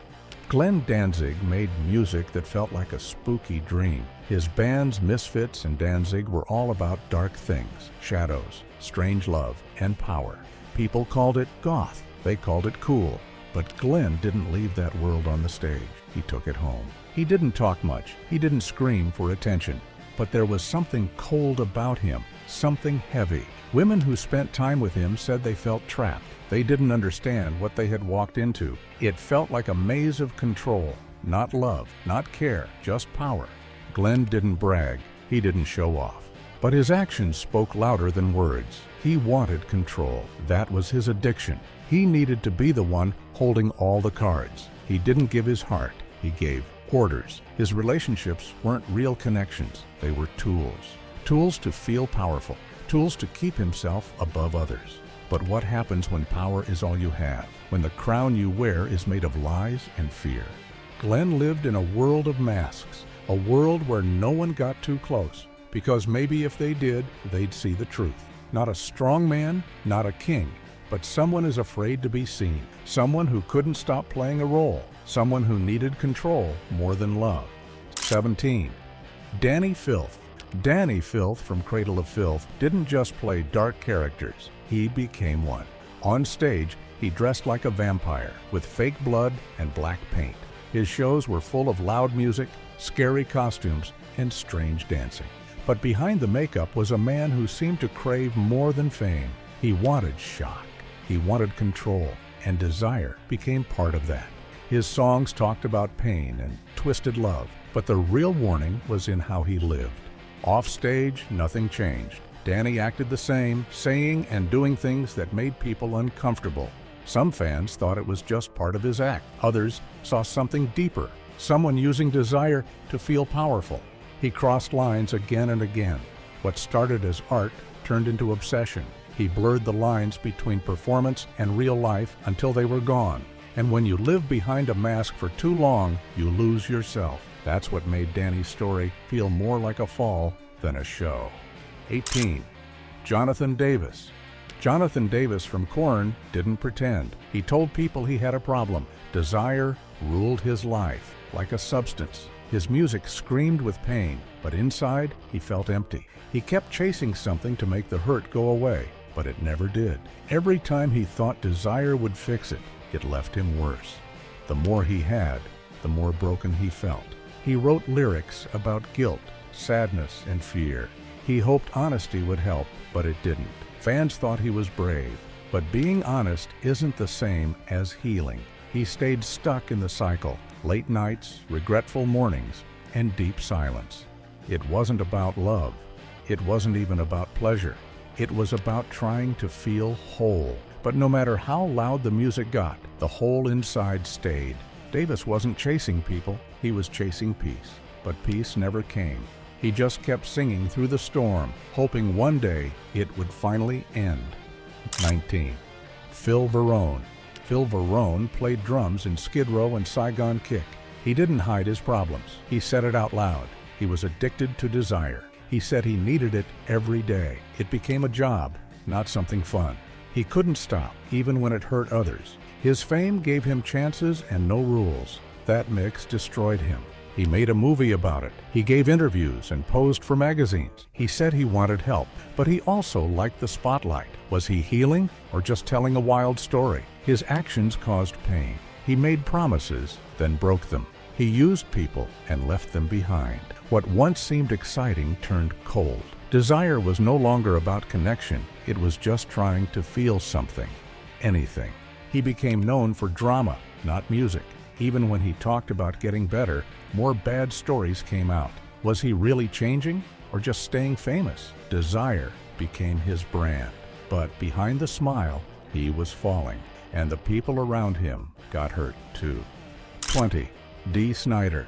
Speaker 1: Glenn Danzig made music that felt like a spooky dream. His bands Misfits and Danzig were all about dark things, shadows, strange love, and power. People called it goth, they called it cool. But Glenn didn't leave that world on the stage. He took it home. He didn't talk much, he didn't scream for attention. But there was something cold about him, something heavy. Women who spent time with him said they felt trapped. They didn't understand what they had walked into. It felt like a maze of control, not love, not care, just power. Glenn didn't brag, he didn't show off. But his actions spoke louder than words. He wanted control. That was his addiction. He needed to be the one holding all the cards. He didn't give his heart, he gave orders. His relationships weren't real connections, they were tools. Tools to feel powerful, tools to keep himself above others. But what happens when power is all you have, when the crown you wear is made of lies and fear? Glenn lived in a world of masks, a world where no one got too close, because maybe if they did, they'd see the truth. Not a strong man, not a king, but someone is afraid to be seen, someone who couldn't stop playing a role, someone who needed control more than love. 17. Danny Filth. Danny Filth from Cradle of Filth didn't just play dark characters, he became one. On stage, he dressed like a vampire, with fake blood and black paint. His shows were full of loud music, scary costumes, and strange dancing. But behind the makeup was a man who seemed to crave more than fame. He wanted shock. He wanted control, and desire became part of that. His songs talked about pain and twisted love, but the real warning was in how he lived. Off stage, nothing changed. Danny acted the same, saying and doing things that made people uncomfortable. Some fans thought it was just part of his act. Others saw something deeper, someone using desire to feel powerful. He crossed lines again and again. What started as art turned into obsession. He blurred the lines between performance and real life until they were gone. And when you live behind a mask for too long, you lose yourself. That's what made Danny's story feel more like a fall than a show. 18. Jonathan Davis. Jonathan Davis from Korn didn't pretend. He told people he had a problem. Desire ruled his life like a substance. His music screamed with pain, but inside he felt empty. He kept chasing something to make the hurt go away, but it never did. Every time he thought desire would fix it, it left him worse. The more he had, the more broken he felt. He wrote lyrics about guilt, sadness, and fear. He hoped honesty would help, but it didn't. Fans thought he was brave, but being honest isn't the same as healing. He stayed stuck in the cycle, late nights, regretful mornings, and deep silence. It wasn't about love. It wasn't even about pleasure. It was about trying to feel whole. But no matter how loud the music got, the hole inside stayed. Davis wasn't chasing people, he was chasing peace. But peace never came. He just kept singing through the storm, hoping one day it would finally end. 19. Phil Varone. Phil Varone played drums in Skid Row and Saigon Kick. He didn't hide his problems. He said it out loud. He was addicted to desire. He said he needed it every day. It became a job, not something fun. He couldn't stop, even when it hurt others. His fame gave him chances and no rules. That mix destroyed him. He made a movie about it. He gave interviews and posed for magazines. He said he wanted help, but he also liked the spotlight. Was he healing or just telling a wild story? His actions caused pain. He made promises, then broke them. He used people and left them behind. What once seemed exciting turned cold. Desire was no longer about connection. It was just trying to feel something, anything. He became known for drama, not music. Even when he talked about getting better, more bad stories came out. Was he really changing or just staying famous? Desire became his brand. But behind the smile, he was falling, and the people around him got hurt too. 20. Dee Snider.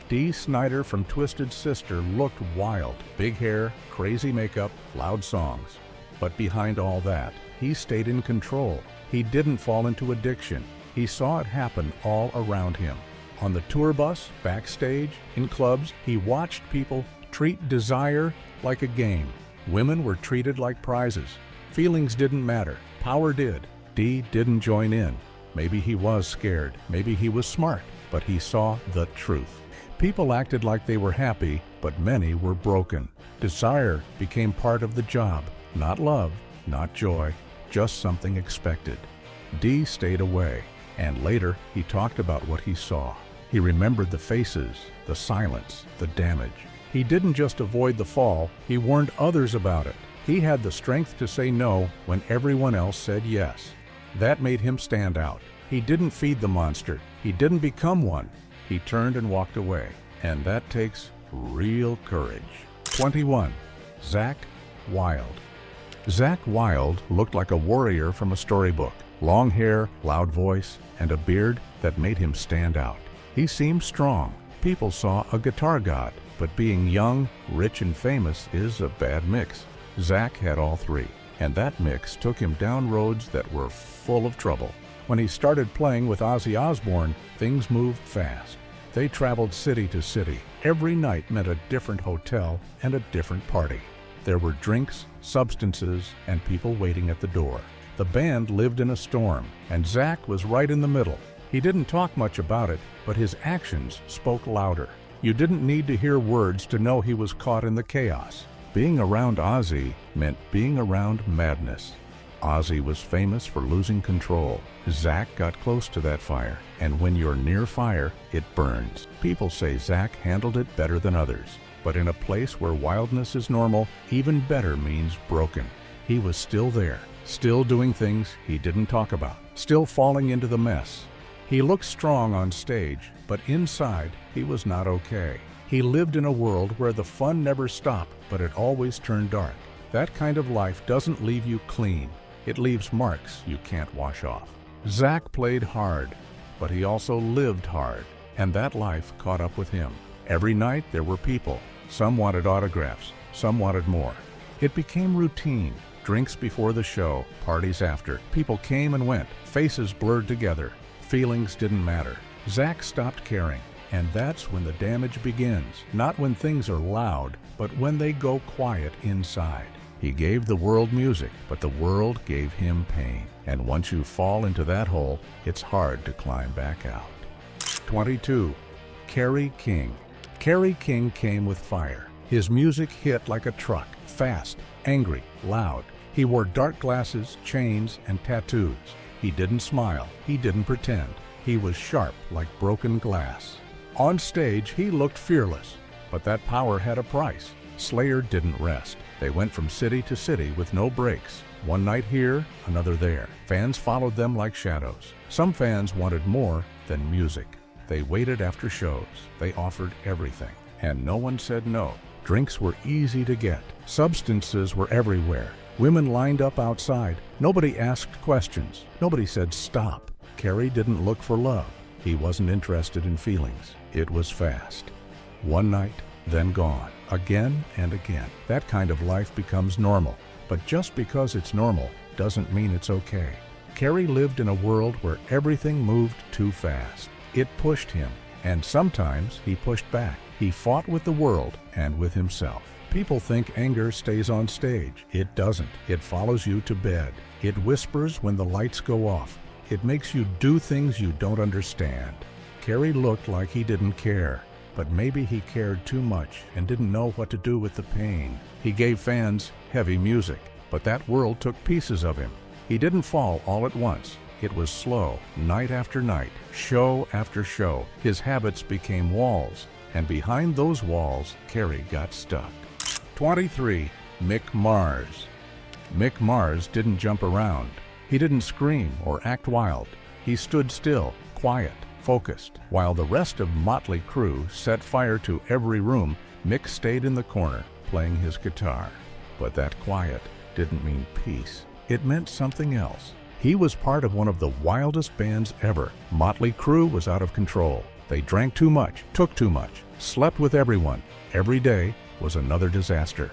Speaker 1: Dee Snider from Twisted Sister looked wild. Big hair, crazy makeup, loud songs. But behind all that, he stayed in control. He didn't fall into addiction. He saw it happen all around him. On the tour bus, backstage, in clubs, he watched people treat desire like a game. Women were treated like prizes. Feelings didn't matter. Power did. D didn't join in. Maybe he was scared. Maybe he was smart. But he saw the truth. People acted like they were happy, but many were broken. Desire became part of the job. Not love, not joy, just something expected. D stayed away, and later he talked about what he saw. He remembered the faces, the silence, the damage. He didn't just avoid the fall, he warned others about it. He had the strength to say no when everyone else said yes. That made him stand out. He didn't feed the monster. He didn't become one. He turned and walked away. And that takes real courage. 21. Zakk Wylde. Zakk Wylde looked like a warrior from a storybook. Long hair, loud voice, and a beard that made him stand out. He seemed strong. People saw a guitar god, but being young, rich, and famous is a bad mix. Zakk had all three, and that mix took him down roads that were full of trouble. When he started playing with Ozzy Osbourne, things moved fast. They traveled city to city. Every night meant a different hotel and a different party. There were drinks, substances, and people waiting at the door. The band lived in a storm, and Zakk was right in the middle. He didn't talk much about it, but his actions spoke louder. You didn't need to hear words to know he was caught in the chaos. Being around Ozzy meant being around madness. Ozzy was famous for losing control. Zakk got close to that fire, and when you're near fire, it burns. People say Zakk handled it better than others, but in a place where wildness is normal, even better means broken. He was still there, still doing things he didn't talk about, still falling into the mess. He looked strong on stage, but inside, he was not okay. He lived in a world where the fun never stopped, but it always turned dark. That kind of life doesn't leave you clean. It leaves marks you can't wash off. Zakk played hard, but he also lived hard, and that life caught up with him. Every night there were people. Some wanted autographs, some wanted more. It became routine. Drinks before the show, parties after. People came and went, faces blurred together. Feelings didn't matter. Zakk stopped caring, and that's when the damage begins. Not when things are loud, but when they go quiet inside. He gave the world music, but the world gave him pain. And once you fall into that hole, it's hard to climb back out. 22. Kerry King. Kerry King came with fire. His music hit like a truck, fast, angry, loud. He wore dark glasses, chains, and tattoos. He didn't smile. He didn't pretend. He was sharp like broken glass. On stage, he looked fearless, but that power had a price. Slayer didn't rest. They went from city to city with no breaks. One night here, another there. Fans followed them like shadows. Some fans wanted more than music. They waited after shows. They offered everything, and no one said no. Drinks were easy to get. Substances were everywhere. Women lined up outside. Nobody asked questions. Nobody said stop. Kerry didn't look for love. He wasn't interested in feelings. It was fast. One night, then gone. Again and again. That kind of life becomes normal. But just because it's normal doesn't mean it's okay. Kerry lived in a world where everything moved too fast. It pushed him, and sometimes he pushed back. He fought with the world and with himself. People think anger stays on stage. It doesn't. It follows you to bed. It whispers when the lights go off. It makes you do things you don't understand. Kerry looked like he didn't care, but maybe he cared too much and didn't know what to do with the pain. He gave fans heavy music, but that world took pieces of him. He didn't fall all at once. It was slow, night after night, show after show. His habits became walls, and behind those walls, Kerry got stuck. 23. Mick Mars. Mick Mars didn't jump around. He didn't scream or act wild. He stood still, quiet, focused. While the rest of Motley Crue set fire to every room, Mick stayed in the corner, playing his guitar. But that quiet didn't mean peace. It meant something else. He was part of one of the wildest bands ever. Motley Crue was out of control. They drank too much, took too much, slept with everyone. Every day was another disaster.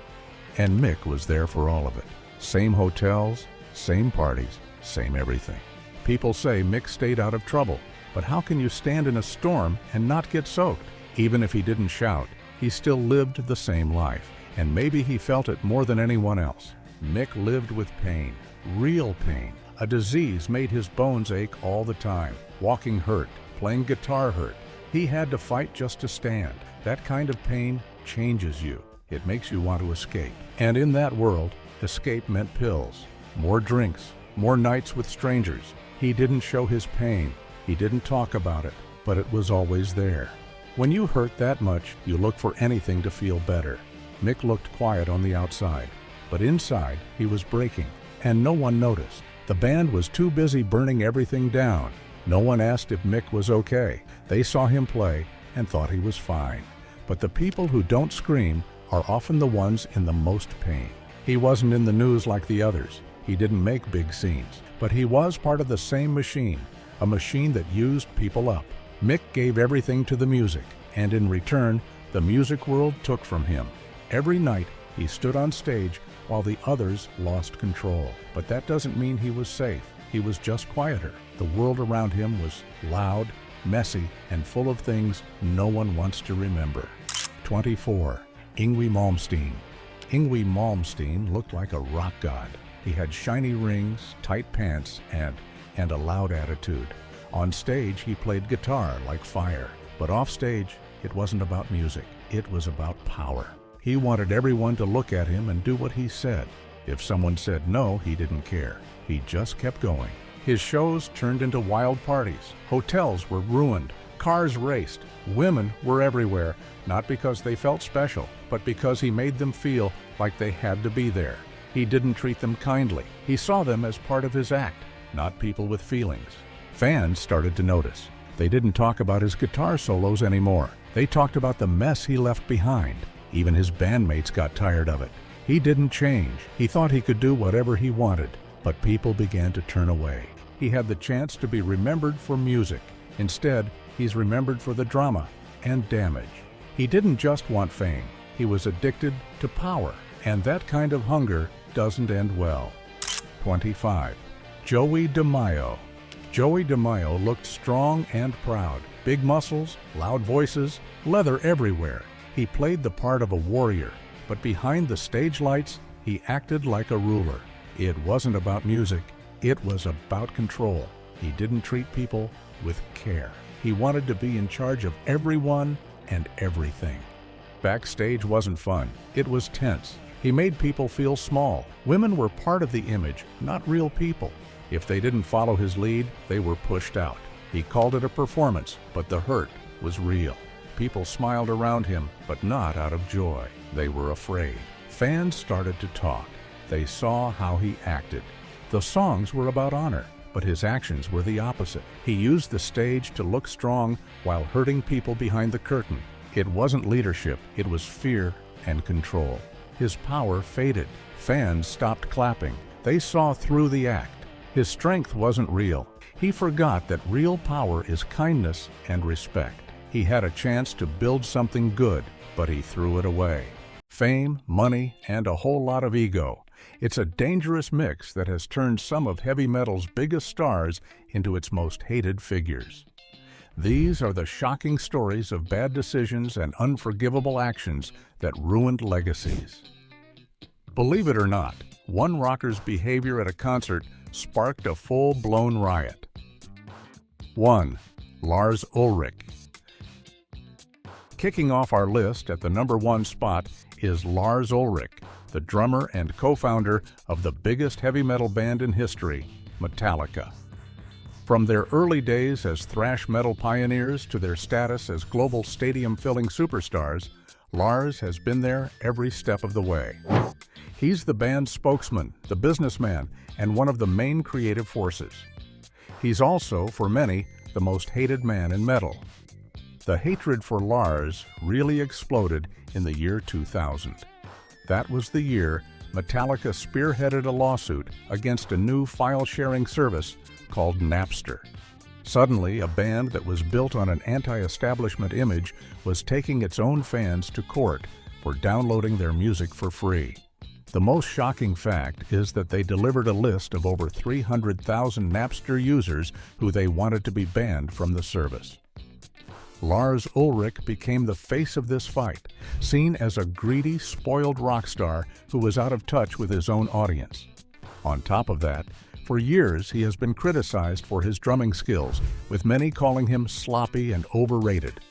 Speaker 1: And Mick was there for all of it. Same hotels, same parties, same everything. People say Mick stayed out of trouble, but how can you stand in a storm and not get soaked? Even if he didn't shout, he still lived the same life, and maybe he felt it more than anyone else. Mick lived with pain, real pain. A disease made his bones ache all the time. Walking hurt, playing guitar hurt. He had to fight just to stand. That kind of pain changes you. It makes you want to escape. And in that world, escape meant pills, more drinks, more nights with strangers. He didn't show his pain. He didn't talk about it, but it was always there. When you hurt that much, you look for anything to feel better. Mick looked quiet on the outside, but inside he was breaking, and no one noticed. The band was too busy burning everything down. No one asked if Mick was okay. They saw him play and thought he was fine. But the people who don't scream are often the ones in the most pain. He wasn't in the news like the others. He didn't make big scenes, but he was part of the same machine, a machine that used people up. Mick gave everything to the music, and in return, the music world took from him. Every night, he stood on stage while the others lost control. But that doesn't mean he was safe. He was just quieter. The world around him was loud, messy, and full of things no one wants to remember. 24. Yngwie Malmsteen. Yngwie Malmsteen looked like a rock god. He had shiny rings, tight pants, and a loud attitude. On stage, he played guitar like fire. But off stage, it wasn't about music. It was about power. He wanted everyone to look at him and do what he said. If someone said no, he didn't care. He just kept going. His shows turned into wild parties. Hotels were ruined. Cars raced. Women were everywhere, not because they felt special, but because he made them feel like they had to be there. He didn't treat them kindly. He saw them as part of his act, not people with feelings. Fans started to notice. They didn't talk about his guitar solos anymore. They talked about the mess he left behind. Even his bandmates got tired of it. He didn't change. He thought he could do whatever he wanted, but people began to turn away. He had the chance to be remembered for music. Instead, he's remembered for the drama and damage. He didn't just want fame. He was addicted to power, and that kind of hunger doesn't end well. 25. Joey DeMaio. Joey DeMaio looked strong and proud. Big muscles, loud voices, leather everywhere. He played the part of a warrior, but behind the stage lights, he acted like a ruler. It wasn't about music, it was about control. He didn't treat people with care. He wanted to be in charge of everyone and everything. Backstage wasn't fun, it was tense. He made people feel small. Women were part of the image, not real people. If they didn't follow his lead, they were pushed out. He called it a performance, but the hurt was real. People smiled around him, but not out of joy. They were afraid. Fans started to talk. They saw how he acted. The songs were about honor, but his actions were the opposite. He used the stage to look strong while hurting people behind the curtain. It wasn't leadership, it was fear and control. His power faded. Fans stopped clapping. They saw through the act. His strength wasn't real. He forgot that real power is kindness and respect. He had a chance to build something good, but he threw it away. Fame, money, and a whole lot of ego. It's a dangerous mix that has turned some of heavy metal's biggest stars into its most hated figures. These are the shocking stories of bad decisions and unforgivable actions that ruined legacies. Believe it or not, one rocker's behavior at a concert sparked a full-blown riot. 1. Lars Ulrich. Kicking off our list at the #1 spot is Lars Ulrich, the drummer and co-founder of the biggest heavy metal band in history, Metallica. From their early days as thrash metal pioneers to their status as global stadium-filling superstars, Lars has been there every step of the way. He's the band's spokesman, the businessman, and one of the main creative forces. He's also, for many, the most hated man in metal. The hatred for Lars really exploded in the year 2000. That was the year Metallica spearheaded a lawsuit against a new file-sharing service called Napster. Suddenly, a band that was built on an anti-establishment image was taking its own fans to court for downloading their music for free. The most shocking fact is that they delivered a list of over 300,000 Napster users who they wanted to be banned from the service. Lars Ulrich became the face of this fight, seen as a greedy, spoiled rock star who was out of touch with his own audience. On top of that, for years he has been criticized for his drumming skills, with many calling him sloppy and overrated.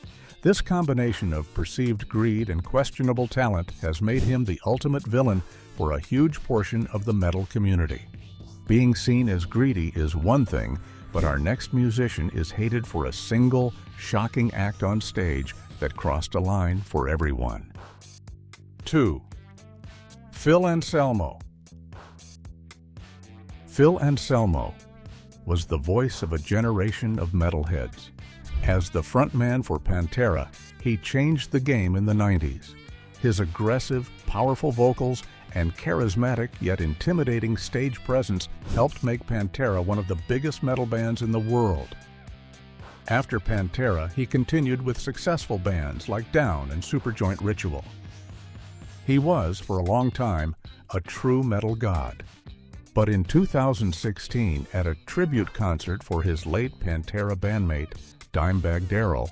Speaker 1: This combination of perceived greed and questionable talent has made him the ultimate villain for a huge portion of the metal community. Being seen as greedy is one thing, but our next musician is hated for a single, shocking act on stage that crossed a line for everyone. 2. Phil Anselmo. Phil Anselmo was the voice of a generation of metalheads. As the frontman for Pantera, he changed the game in the 90s. His aggressive, powerful vocals and charismatic yet intimidating stage presence helped make Pantera one of the biggest metal bands in the world. After Pantera, he continued with successful bands like Down and Superjoint Ritual. He was, for a long time, a true metal god. But in 2016, at a tribute concert for his late Pantera bandmate, Dimebag Darrell,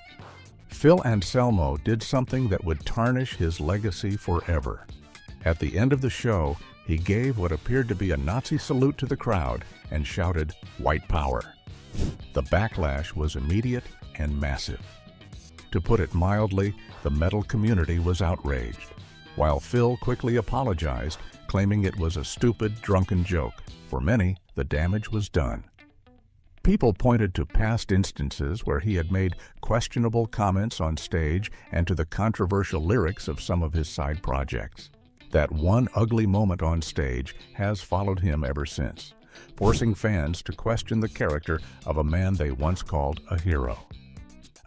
Speaker 1: Phil Anselmo did something that would tarnish his legacy forever. At the end of the show, he gave what appeared to be a Nazi salute to the crowd and shouted, "White Power." The backlash was immediate and massive. To put it mildly, the metal community was outraged, while Phil quickly apologized, claiming it was a stupid, drunken joke. For many, the damage was done. People pointed to past instances where he had made questionable comments on stage and to the controversial lyrics of some of his side projects. That one ugly moment on stage has followed him ever since, forcing fans to question the character of a man they once called a hero.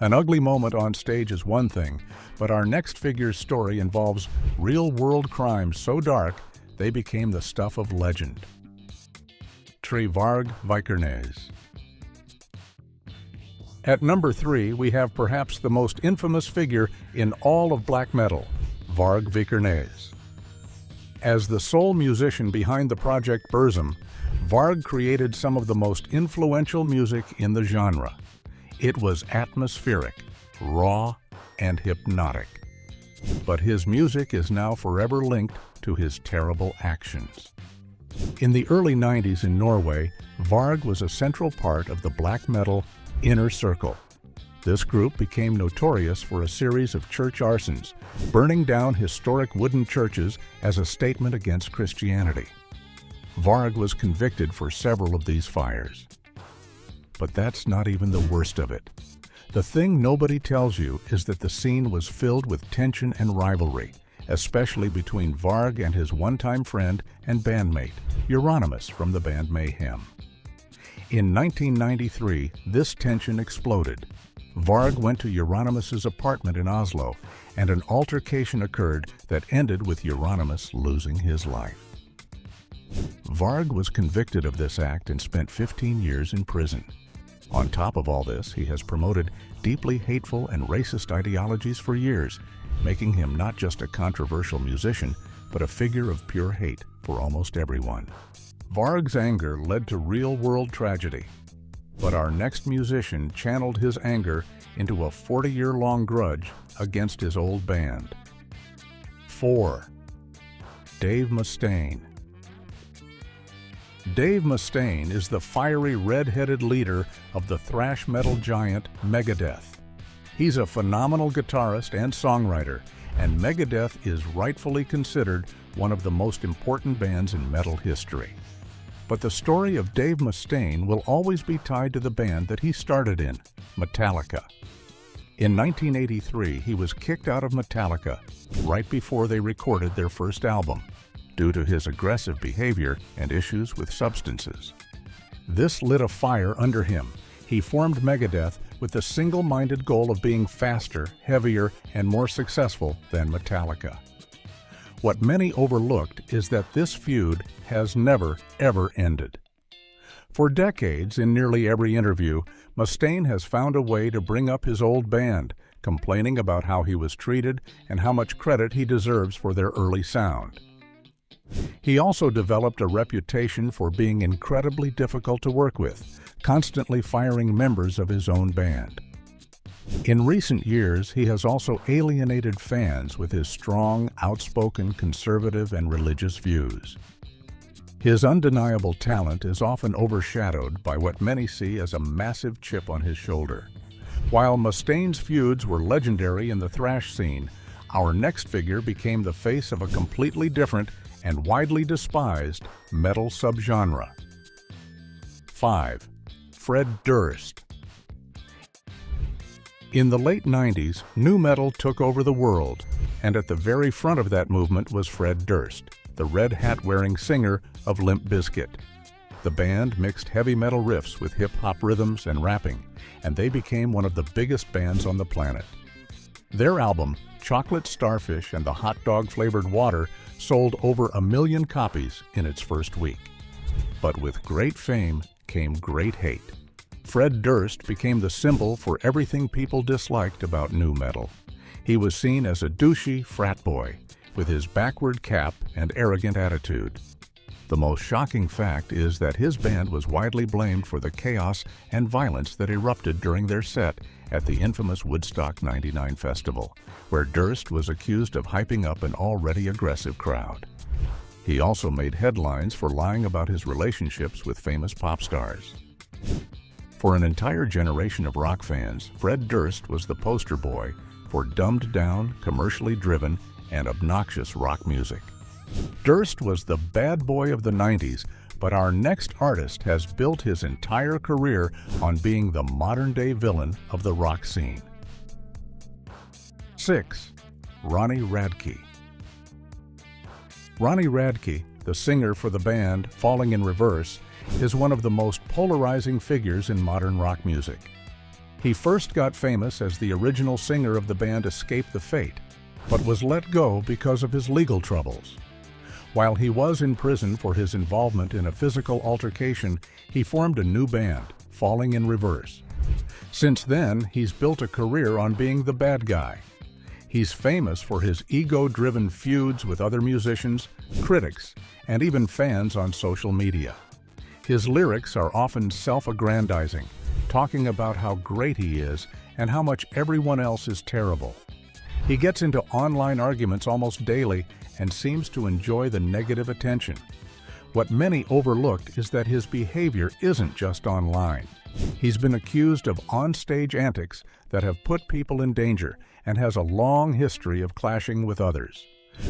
Speaker 1: An ugly moment on stage is one thing, but our next figure's story involves real-world crimes so dark they became the stuff of legend. Varg Vikernes. At number 3, we have perhaps the most infamous figure in all of black metal, Varg Vikernes. As the sole musician behind the project Burzum, Varg created some of the most influential music in the genre. It was atmospheric, raw, and hypnotic. But his music is now forever linked to his terrible actions. In the early 90s in Norway, Varg was a central part of the black metal Inner Circle. This group became notorious for a series of church arsons, burning down historic wooden churches as a statement against Christianity. Varg was convicted for several of these fires. But that's not even the worst of it. The thing nobody tells you is that the scene was filled with tension and rivalry, especially between Varg and his one-time friend and bandmate, Euronymous from the band Mayhem. In 1993, this tension exploded. Varg went to Euronymous' apartment in Oslo, and an altercation occurred that ended with Euronymous losing his life. Varg was convicted of this act and spent 15 years in prison. On top of all this, he has promoted deeply hateful and racist ideologies for years, making him not just a controversial musician, but a figure of pure hate for almost everyone. Varg's anger led to real-world tragedy. But our next musician channeled his anger into a 40-year-long grudge against his old band. 4. Dave Mustaine. Dave Mustaine is the fiery red-headed leader of the thrash metal giant Megadeth. He's a phenomenal guitarist and songwriter, and Megadeth is rightfully considered one of the most important bands in metal history. But the story of Dave Mustaine will always be tied to the band that he started in, Metallica. In 1983, he was kicked out of Metallica right before they recorded their first album, due to his aggressive behavior and issues with substances. This lit a fire under him. He formed Megadeth with the single-minded goal of being faster, heavier, and more successful than Metallica. What many overlooked is that this feud has never, ever ended. For decades, in nearly every interview, Mustaine has found a way to bring up his old band, complaining about how he was treated and how much credit he deserves for their early sound. He also developed a reputation for being incredibly difficult to work with, constantly firing members of his own band. In recent years, he has also alienated fans with his strong, outspoken, conservative, and religious views. His undeniable talent is often overshadowed by what many see as a massive chip on his shoulder. While Mustaine's feuds were legendary in the thrash scene, our next figure became the face of a completely different and widely despised metal subgenre. 5. Fred Durst. In the late 90s, nu metal took over the world, and at the very front of that movement was Fred Durst, the red hat-wearing singer of Limp Bizkit. The band mixed heavy metal riffs with hip-hop rhythms and rapping, and they became one of the biggest bands on the planet. Their album, Chocolate Starfish and the Hot Dog-Flavored Water, sold over 1 million copies in its first week. But with great fame came great hate. Fred Durst became the symbol for everything people disliked about nu metal. He was seen as a douchey frat boy, with his backward cap and arrogant attitude. The most shocking fact is that his band was widely blamed for the chaos and violence that erupted during their set at the infamous Woodstock '99 festival, where Durst was accused of hyping up an already aggressive crowd. He also made headlines for lying about his relationships with famous pop stars. For an entire generation of rock fans, Fred Durst was the poster boy for dumbed-down, commercially driven, and obnoxious rock music. Durst was the bad boy of the 90s, but our next artist has built his entire career on being the modern-day villain of the rock scene. 6. Ronnie Radke. Ronnie Radke, the singer for the band Falling in Reverse, is one of the most polarizing figures in modern rock music. He first got famous as the original singer of the band Escape the Fate, but was let go because of his legal troubles. While he was in prison for his involvement in a physical altercation, he formed a new band, Falling in Reverse. Since then, he's built a career on being the bad guy. He's famous for his ego-driven feuds with other musicians, critics, and even fans on social media. His lyrics are often self-aggrandizing, talking about how great he is and how much everyone else is terrible. He gets into online arguments almost daily and seems to enjoy the negative attention. What many overlooked is that his behavior isn't just online. He's been accused of on-stage antics that have put people in danger and has a long history of clashing with others.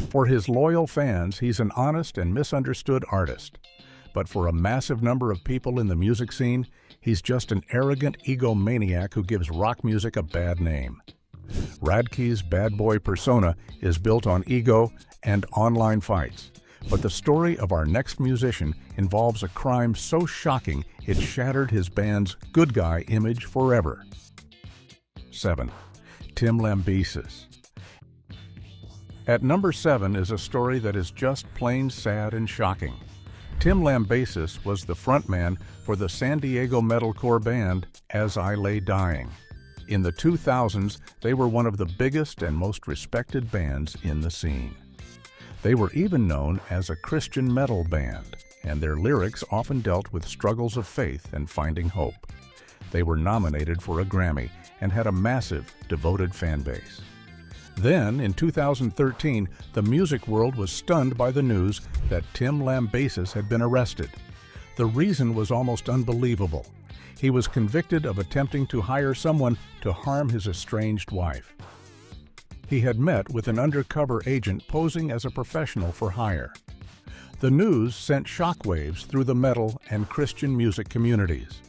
Speaker 1: For his loyal fans, he's an honest and misunderstood artist. But for a massive number of people in the music scene, he's just an arrogant egomaniac who gives rock music a bad name. Radke's bad boy persona is built on ego and online fights, but the story of our next musician involves a crime so shocking it shattered his band's good guy image forever. 7. Tim Lambesis. At number 7 is a story that is just plain sad and shocking. Tim Lambesis was the frontman for the San Diego metalcore band As I Lay Dying. In the 2000s, they were one of the biggest and most respected bands in the scene. They were even known as a Christian metal band, and their lyrics often dealt with struggles of faith and finding hope. They were nominated for a Grammy and had a massive, devoted fan base. Then, in 2013, the music world was stunned by the news that Tim Lambesis had been arrested. The reason was almost unbelievable. He was convicted of attempting to hire someone to harm his estranged wife. He had met with an undercover agent posing as a professional for hire. The news sent shockwaves through the metal and Christian music communities.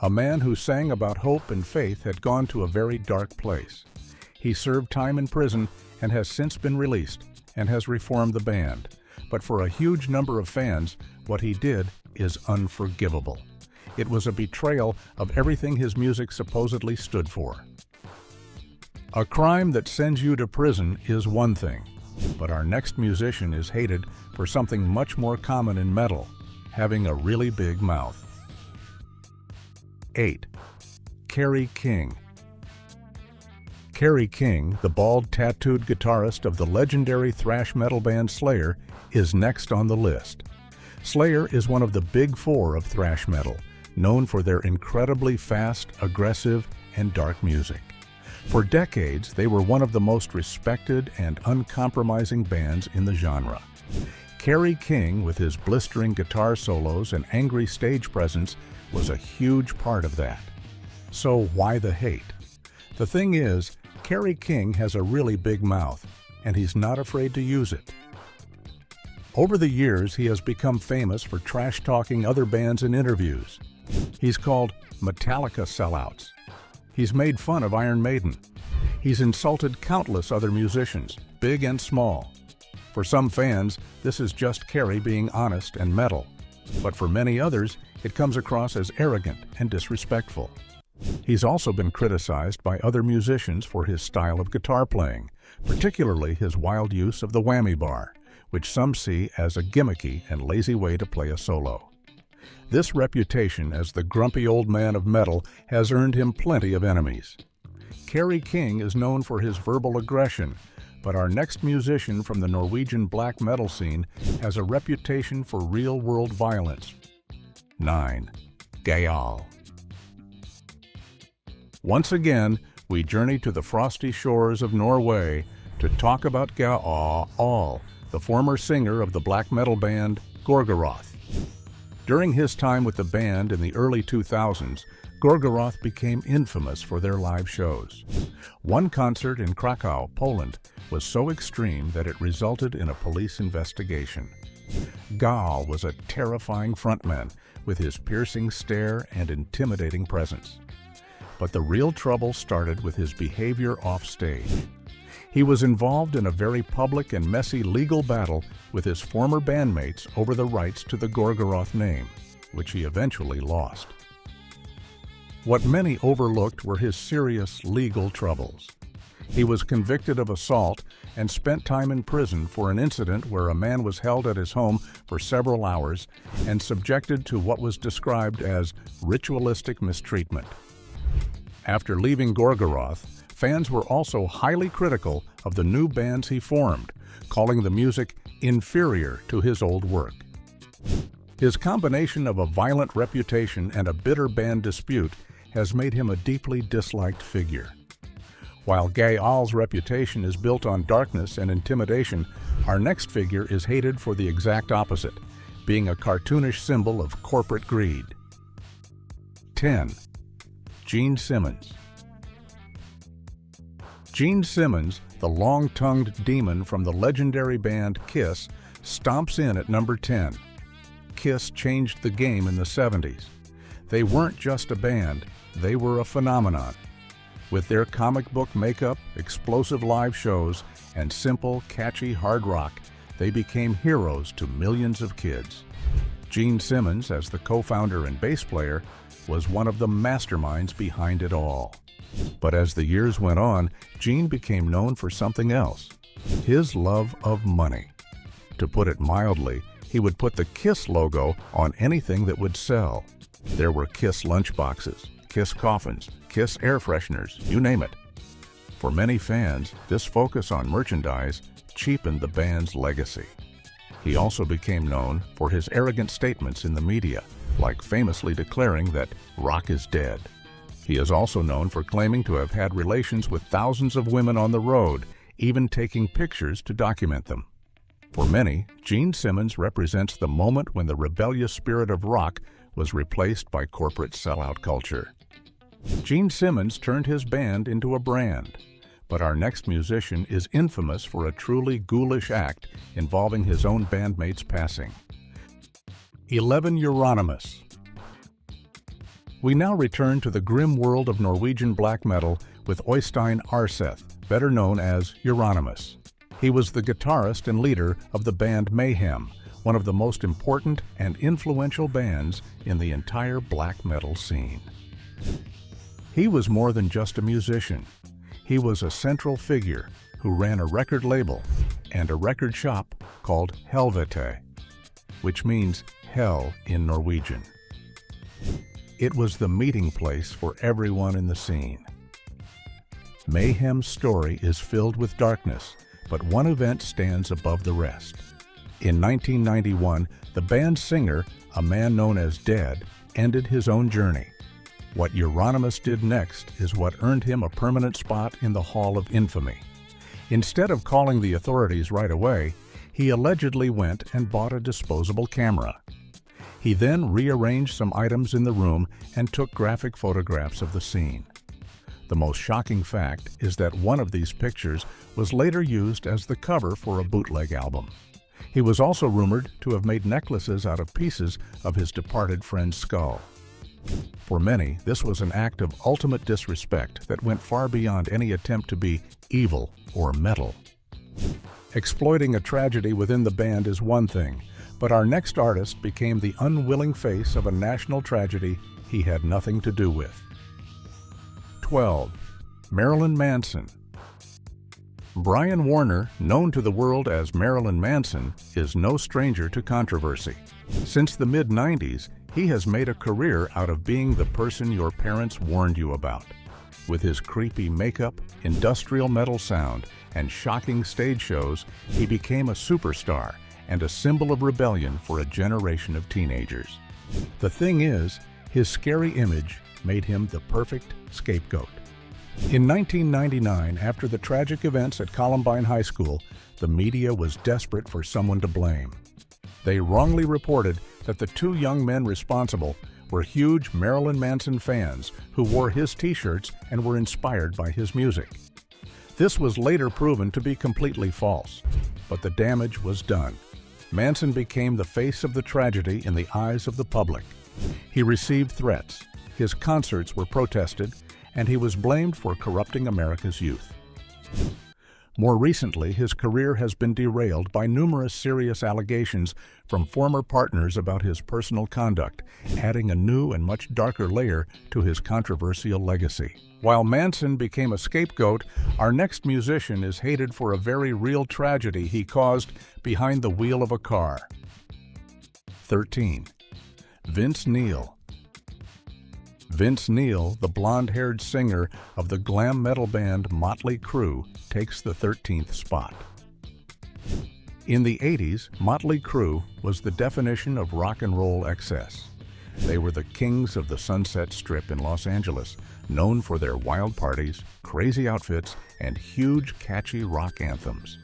Speaker 1: A man who sang about hope and faith had gone to a very dark place. He served time in prison and has since been released and has reformed the band. But for a huge number of fans, what he did is unforgivable. It was a betrayal of everything his music supposedly stood for. A crime that sends you to prison is one thing, but our next musician is hated for something much more common in metal, having a really big mouth. 8. Kerry King. Kerry King, the bald, tattooed guitarist of the legendary thrash metal band Slayer, is next on the list. Slayer is one of the big four of thrash metal, known for their incredibly fast, aggressive, and dark music. For decades, they were one of the most respected and uncompromising bands in the genre. Kerry King, with his blistering guitar solos and angry stage presence, was a huge part of that. So why the hate? The thing is, Kerry King has a really big mouth, and he's not afraid to use it. Over the years, he has become famous for trash-talking other bands in interviews. He's called Metallica sellouts. He's made fun of Iron Maiden. He's insulted countless other musicians, big and small. For some fans, this is just Kerry being honest and metal. But for many others, it comes across as arrogant and disrespectful. He's also been criticized by other musicians for his style of guitar playing, particularly his wild use of the whammy bar, which some see as a gimmicky and lazy way to play a solo. This reputation as the grumpy old man of metal has earned him plenty of enemies. Kerry King is known for his verbal aggression, but our next musician from the Norwegian black metal scene has a reputation for real-world violence. 9. Growl. Once again, we journey to the frosty shores of Norway to talk about Growl, the former singer of the black metal band Gorgoroth. During his time with the band in the early 2000s, Gorgoroth became infamous for their live shows. One concert in Krakow, Poland, was so extreme that it resulted in a police investigation. Growl was a terrifying frontman with his piercing stare and intimidating presence. But the real trouble started with his behavior off stage. He was involved in a very public and messy legal battle with his former bandmates over the rights to the Gorgoroth name, which he eventually lost. What many overlooked were his serious legal troubles. He was convicted of assault and spent time in prison for an incident where a man was held at his home for several hours and subjected to what was described as ritualistic mistreatment. After leaving Gorgoroth, fans were also highly critical of the new bands he formed, calling the music inferior to his old work. His combination of a violent reputation and a bitter band dispute has made him a deeply disliked figure. While Growl's reputation is built on darkness and intimidation, our next figure is hated for the exact opposite, being a cartoonish symbol of corporate greed. 10. Gene Simmons. Gene Simmons, the long-tongued demon from the legendary band Kiss, stomps in at number 10. Kiss changed the game in the 70s. They weren't just a band, they were a phenomenon. With their comic book makeup, explosive live shows, and simple, catchy hard rock, they became heroes to millions of kids. Gene Simmons, as the co-founder and bass player, was one of the masterminds behind it all. But as the years went on, Gene became known for something else: his love of money. To put it mildly, he would put the Kiss logo on anything that would sell. There were Kiss lunchboxes, Kiss coffins, Kiss air fresheners, you name it. For many fans, this focus on merchandise cheapened the band's legacy. He also became known for his arrogant statements in the media, like famously declaring that rock is dead. He is also known for claiming to have had relations with thousands of women on the road, even taking pictures to document them. For many, Gene Simmons represents the moment when the rebellious spirit of rock was replaced by corporate sellout culture. Gene Simmons turned his band into a brand, but our next musician is infamous for a truly ghoulish act involving his own bandmates passing. 11. Euronymous. We now return to the grim world of Norwegian black metal with Øystein Aarseth, better known as Euronymous. He was the guitarist and leader of the band Mayhem, one of the most important and influential bands in the entire black metal scene. He was more than just a musician. He was a central figure who ran a record label and a record shop called Helvete, which means hell in Norwegian. It was the meeting place for everyone in the scene. Mayhem's story is filled with darkness, but one event stands above the rest. In 1991, the band's singer, a man known as Dead, ended his own journey. What Euronymous did next is what earned him a permanent spot in the Hall of Infamy. Instead of calling the authorities right away, he allegedly went and bought a disposable camera. He then rearranged some items in the room and took graphic photographs of the scene. The most shocking fact is that one of these pictures was later used as the cover for a bootleg album. He was also rumored to have made necklaces out of pieces of his departed friend's skull. For many, this was an act of ultimate disrespect that went far beyond any attempt to be evil or metal. Exploiting a tragedy within the band is one thing, but our next artist became the unwilling face of a national tragedy he had nothing to do with. 12. Marilyn Manson. Brian Warner, known to the world as Marilyn Manson, is no stranger to controversy. Since the mid-90s, he has made a career out of being the person your parents warned you about. With his creepy makeup, industrial metal sound, and shocking stage shows, he became a superstar and a symbol of rebellion for a generation of teenagers. The thing is, his scary image made him the perfect scapegoat. In 1999, after the tragic events at Columbine High School, the media was desperate for someone to blame. They wrongly reported that the two young men responsible were huge Marilyn Manson fans who wore his t-shirts and were inspired by his music. This was later proven to be completely false, but the damage was done. Manson became the face of the tragedy in the eyes of the public. He received threats, his concerts were protested, and he was blamed for corrupting America's youth. More recently, his career has been derailed by numerous serious allegations from former partners about his personal conduct, adding a new and much darker layer to his controversial legacy. While Manson became a scapegoat, our next musician is hated for a very real tragedy he caused behind the wheel of a car. 13. Vince Neil. Vince Neil, the blonde-haired singer of the glam metal band Motley Crue, takes the 13th spot. In the 80s, Motley Crue was the definition of rock and roll excess. They were the kings of the Sunset Strip in Los Angeles, known for their wild parties, crazy outfits, and huge, catchy rock anthems.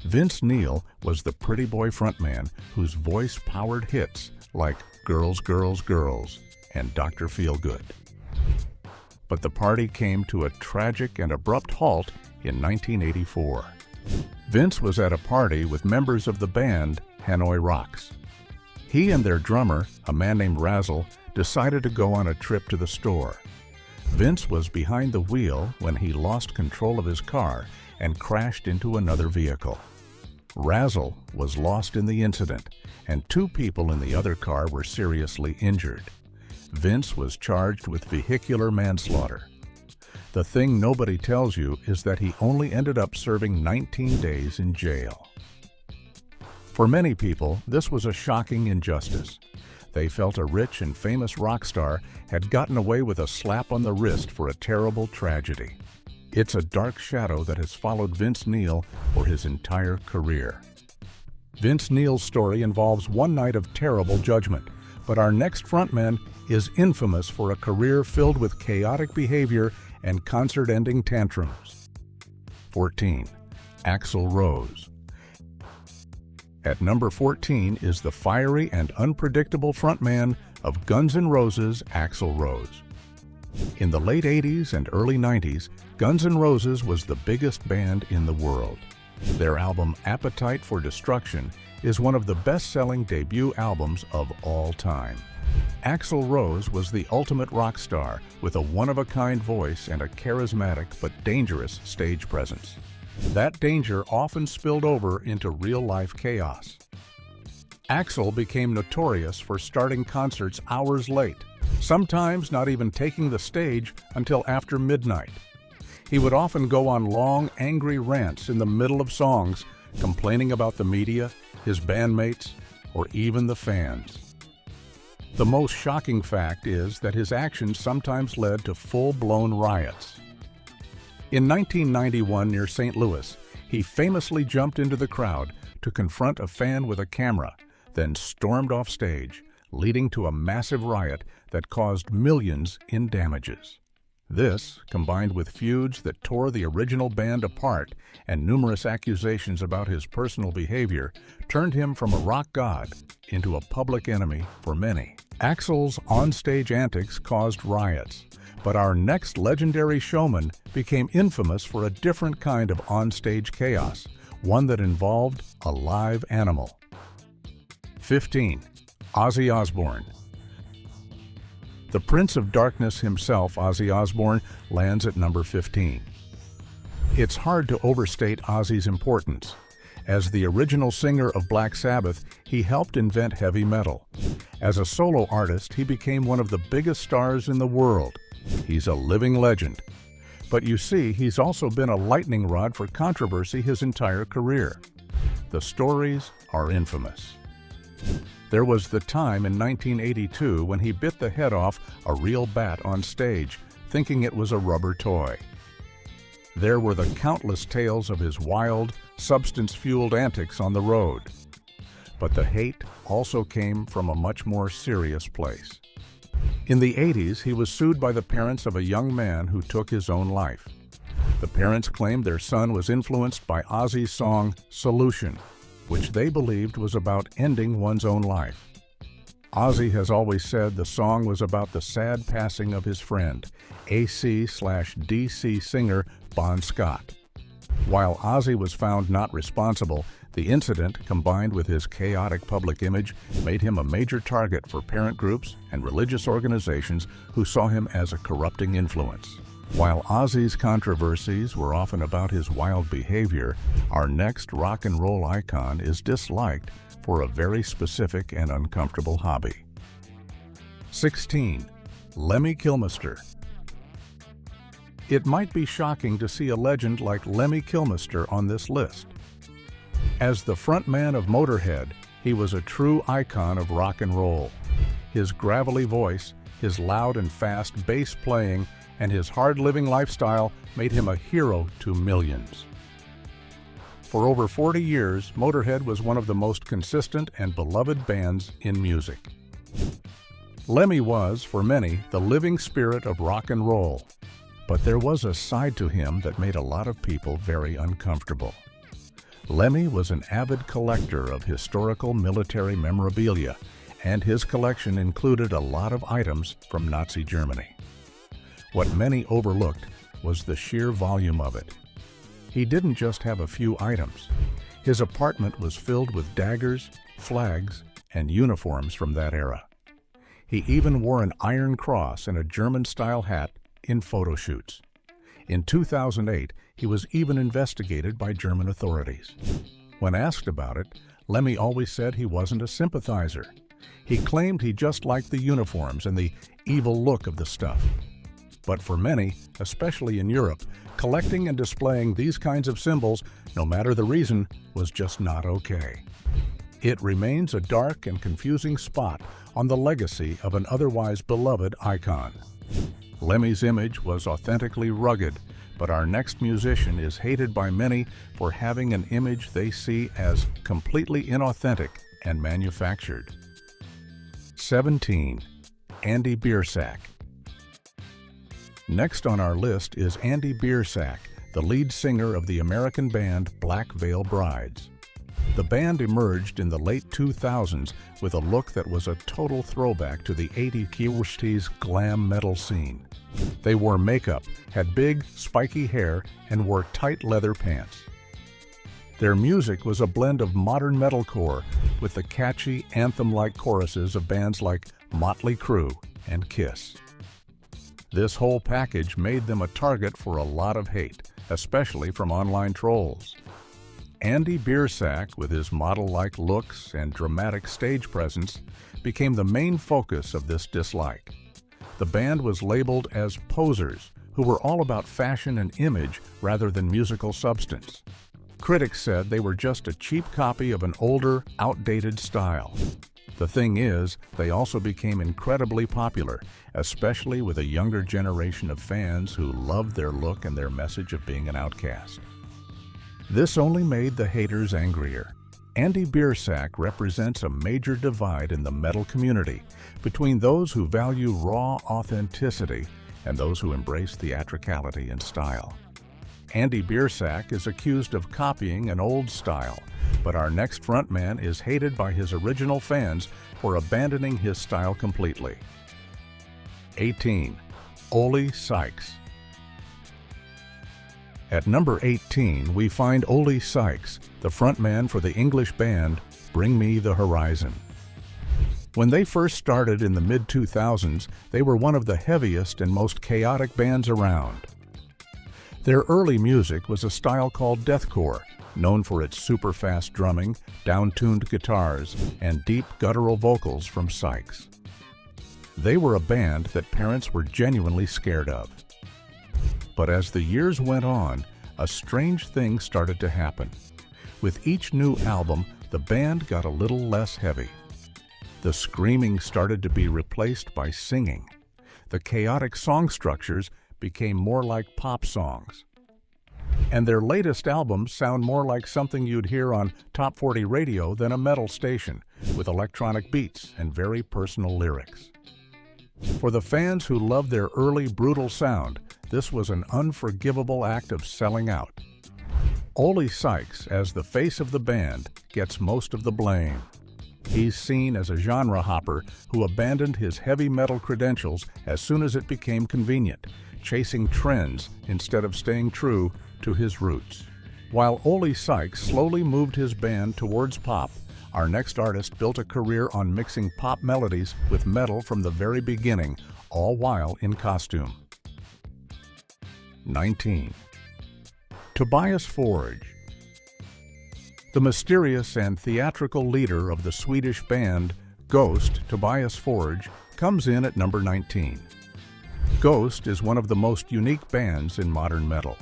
Speaker 1: Vince Neil was the pretty boy frontman whose voice powered hits like Girls, Girls, Girls and Dr. Feelgood. But the party came to a tragic and abrupt halt in 1984. Vince was at a party with members of the band Hanoi Rocks. He and their drummer, a man named Razzle, decided to go on a trip to the store. Vince was behind the wheel when he lost control of his car and crashed into another vehicle. Razzle was lost in the incident, and two people in the other car were seriously injured. Vince was charged with vehicular manslaughter. The thing nobody tells you is that he only ended up serving 19 days in jail. For many people, this was a shocking injustice. They felt a rich and famous rock star had gotten away with a slap on the wrist for a terrible tragedy. It's a dark shadow that has followed Vince Neil for his entire career. Vince Neil's story involves one night of terrible judgment, but our next frontman is infamous for a career filled with chaotic behavior and concert-ending tantrums. 14. Axl Rose. At number 14 is the fiery and unpredictable frontman of Guns N' Roses, Axl Rose. In the late 80s and early 90s, Guns N' Roses was the biggest band in the world. Their album Appetite for Destruction is one of the best-selling debut albums of all time. Axl Rose was the ultimate rock star with a one-of-a-kind voice and a charismatic but dangerous stage presence. That danger often spilled over into real-life chaos. Axl became notorious for starting concerts hours late, sometimes not even taking the stage until after midnight. He would often go on long, angry rants in the middle of songs, complaining about the media, his bandmates, or even the fans. The most shocking fact is that his actions sometimes led to full-blown riots. In 1991 near St. Louis, he famously jumped into the crowd to confront a fan with a camera, then stormed off stage, leading to a massive riot that caused millions in damages. This, combined with feuds that tore the original band apart and numerous accusations about his personal behavior, turned him from a rock god into a public enemy for many. Axl's onstage antics caused riots, but our next legendary showman became infamous for a different kind of onstage chaos, one that involved a live animal. 15. Ozzy Osbourne. The Prince of Darkness himself, Ozzy Osbourne, lands at number 15. It's hard to overstate Ozzy's importance. As the original singer of Black Sabbath, he helped invent heavy metal. As a solo artist, he became one of the biggest stars in the world. He's a living legend. But you see, he's also been a lightning rod for controversy his entire career. The stories are infamous. There was the time in 1982 when he bit the head off a real bat on stage, thinking it was a rubber toy. There were the countless tales of his wild, substance-fueled antics on the road. But the hate also came from a much more serious place. In the 80s, he was sued by the parents of a young man who took his own life. The parents claimed their son was influenced by Ozzy's song Solution, which they believed was about ending one's own life. Ozzy has always said the song was about the sad passing of his friend, AC/DC singer Bon Scott. While Ozzy was found not responsible, the incident, combined with his chaotic public image, made him a major target for parent groups and religious organizations who saw him as a corrupting influence. While Ozzy's controversies were often about his wild behavior, our next rock and roll icon is disliked for a very specific and uncomfortable hobby. 16. Lemmy Kilmister. It might be shocking to see a legend like Lemmy Kilmister on this list. As the frontman of Motorhead, he was a true icon of rock and roll. His gravelly voice, his loud and fast bass playing, and his hard-living lifestyle made him a hero to millions. For over 40 years, Motorhead was one of the most consistent and beloved bands in music. Lemmy was, for many, the living spirit of rock and roll. But there was a side to him that made a lot of people very uncomfortable. Lemmy was an avid collector of historical military memorabilia, and his collection included a lot of items from Nazi Germany. What many overlooked was the sheer volume of it. He didn't just have a few items. His apartment was filled with daggers, flags, and uniforms from that era. He even wore an Iron Cross and a German-style hat in photo shoots. In 2008, he was even investigated by German authorities. When asked about it, Lemmy always said he wasn't a sympathizer. He claimed he just liked the uniforms and the evil look of the stuff. But for many, especially in Europe, collecting and displaying these kinds of symbols, no matter the reason, was just not okay. It remains a dark and confusing spot on the legacy of an otherwise beloved icon. Lemmy's image was authentically rugged, but our next musician is hated by many for having an image they see as completely inauthentic and manufactured. 17. Andy Biersack. Next on our list is Andy Biersack, the lead singer of the American band Black Veil Brides. The band emerged in the late 2000s with a look that was a total throwback to the 80s glam metal scene. They wore makeup, had big, spiky hair, and wore tight leather pants. Their music was a blend of modern metalcore with the catchy, anthem-like choruses of bands like Motley Crue and Kiss. This whole package made them a target for a lot of hate, especially from online trolls. Andy Biersack, with his model-like looks and dramatic stage presence, became the main focus of this dislike. The band was labeled as posers, who were all about fashion and image rather than musical substance. Critics said they were just a cheap copy of an older, outdated style. The thing is, they also became incredibly popular, especially with a younger generation of fans who loved their look and their message of being an outcast. This only made the haters angrier. Andy Biersack represents a major divide in the metal community between those who value raw authenticity and those who embrace theatricality and style. Andy Biersack is accused of copying an old style, but our next frontman is hated by his original fans for abandoning his style completely. 18. Ole Sykes. At number 18, we find Ole Sykes, the frontman for the English band Bring Me the Horizon. When they first started in the mid-2000s, they were one of the heaviest and most chaotic bands around. Their early music was a style called deathcore, known for its super-fast drumming, down-tuned guitars, and deep guttural vocals from Sykes. They were a band that parents were genuinely scared of. But as the years went on, a strange thing started to happen. With each new album, the band got a little less heavy. The screaming started to be replaced by singing. The chaotic song structures became more like pop songs. And their latest albums sound more like something you'd hear on Top 40 radio than a metal station, with electronic beats and very personal lyrics. For the fans who loved their early brutal sound, this was an unforgivable act of selling out. Ole Sykes, as the face of the band, gets most of the blame. He's seen as a genre hopper who abandoned his heavy metal credentials as soon as it became convenient, chasing trends instead of staying true to his roots. While Ole Sykes slowly moved his band towards pop, our next artist built a career on mixing pop melodies with metal from the very beginning, all while in costume. 19. Tobias Forge. The mysterious and theatrical leader of the Swedish band Ghost, Tobias Forge, comes in at number 19. Ghost is one of the most unique bands in modern metal.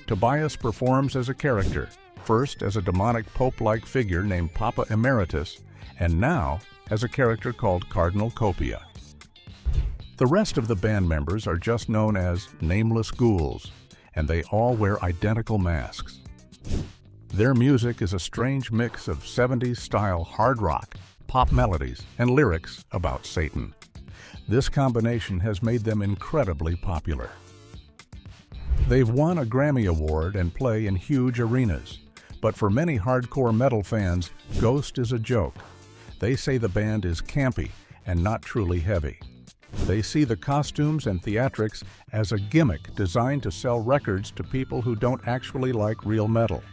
Speaker 1: Tobias performs as a character, first as a demonic pope-like figure named Papa Emeritus, and now as a character called Cardinal Copia. The rest of the band members are just known as nameless ghouls, and they all wear identical masks. Their music is a strange mix of 70s-style hard rock, pop melodies, and lyrics about Satan. This combination has made them incredibly popular. They've won a Grammy Award and play in huge arenas, but for many hardcore metal fans, Ghost is a joke. They say the band is campy and not truly heavy. They see the costumes and theatrics as a gimmick designed to sell records to people who don't actually like real metal.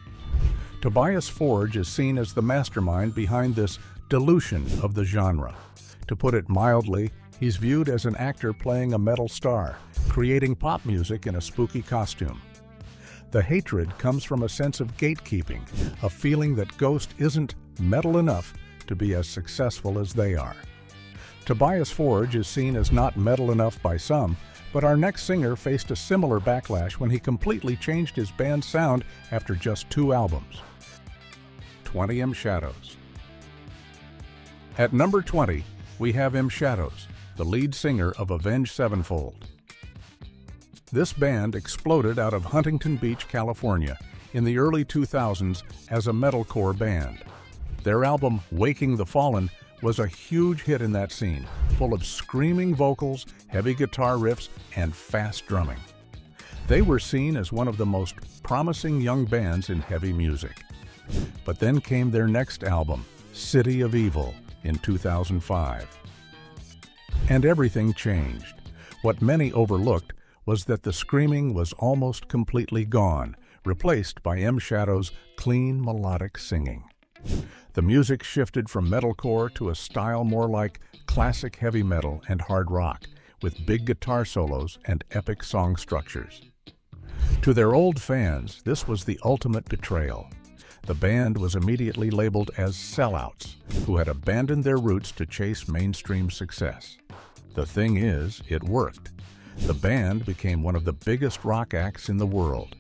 Speaker 1: Tobias Forge is seen as the mastermind behind this dilution of the genre. To put it mildly, he's viewed as an actor playing a metal star, creating pop music in a spooky costume. The hatred comes from a sense of gatekeeping, a feeling that Ghost isn't metal enough to be as successful as they are. Tobias Forge is seen as not metal enough by some, but our next singer faced a similar backlash when he completely changed his band's sound after just 2 albums. 20 M Shadows. At number 20, we have M Shadows, the lead singer of Avenged Sevenfold. This band exploded out of Huntington Beach, California, in the early 2000s as a metalcore band. Their album, Waking the Fallen, was a huge hit in that scene, full of screaming vocals, heavy guitar riffs, and fast drumming. They were seen as one of the most promising young bands in heavy music. But then came their next album, City of Evil, in 2005. And everything changed. What many overlooked was that the screaming was almost completely gone, replaced by M Shadow's clean melodic singing. The music shifted from metalcore to a style more like classic heavy metal and hard rock, with big guitar solos and epic song structures. To their old fans, this was the ultimate betrayal. The band was immediately labeled as sellouts, who had abandoned their roots to chase mainstream success. The thing is, it worked. The band became one of the biggest rock acts in the world.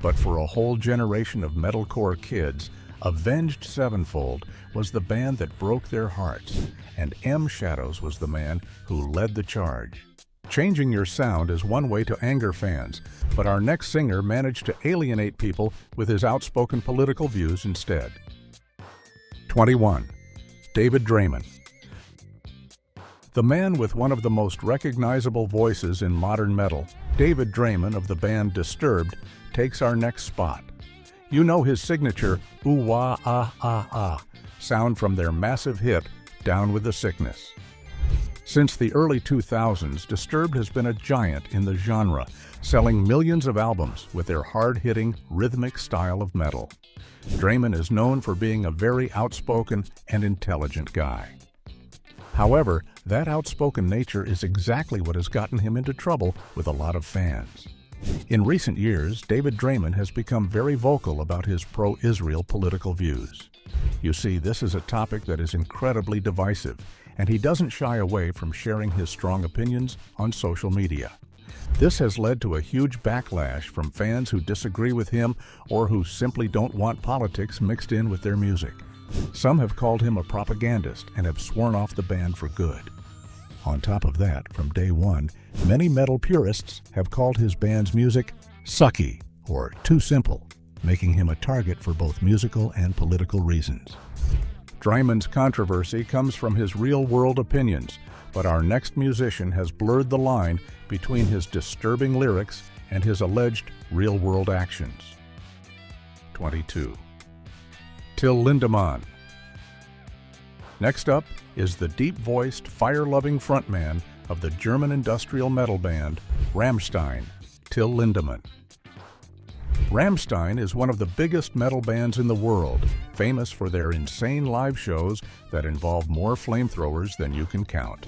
Speaker 1: But for a whole generation of metalcore kids, Avenged Sevenfold was the band that broke their hearts, and M Shadows was the man who led the charge. Changing your sound is one way to anger fans, but our next singer managed to alienate people with his outspoken political views instead. 21. David Draymond. The man with one of the most recognizable voices in modern metal, David Draymond of the band Disturbed, takes our next spot. You know his signature ooh-wah-ah-ah-ah sound from their massive hit, Down with the Sickness. Since the early 2000s, Disturbed has been a giant in the genre, selling millions of albums with their hard-hitting, rhythmic style of metal. Draymond is known for being a very outspoken and intelligent guy. However, that outspoken nature is exactly what has gotten him into trouble with a lot of fans. In recent years, David Draymond has become very vocal about his pro-Israel political views. You see, this is a topic that is incredibly divisive, and he doesn't shy away from sharing his strong opinions on social media. This has led to a huge backlash from fans who disagree with him or who simply don't want politics mixed in with their music. Some have called him a propagandist and have sworn off the band for good. On top of that, from day one, many metal purists have called his band's music sucky or too simple, making him a target for both musical and political reasons. Draymond's controversy comes from his real-world opinions, but our next musician has blurred the line between his disturbing lyrics and his alleged real-world actions. 22. Till Lindemann. Next up is the deep-voiced, fire-loving frontman of the German industrial metal band Rammstein, Till Lindemann. Rammstein is one of the biggest metal bands in the world, famous for their insane live shows that involve more flamethrowers than you can count.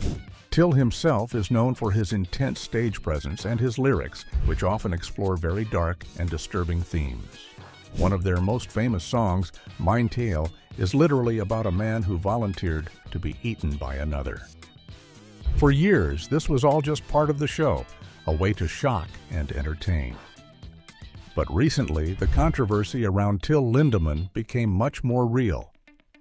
Speaker 1: Till himself is known for his intense stage presence and his lyrics, which often explore very dark and disturbing themes. One of their most famous songs, Mein Teil, is literally about a man who volunteered to be eaten by another. For years, this was all just part of the show, a way to shock and entertain. But recently, the controversy around Till Lindemann became much more real.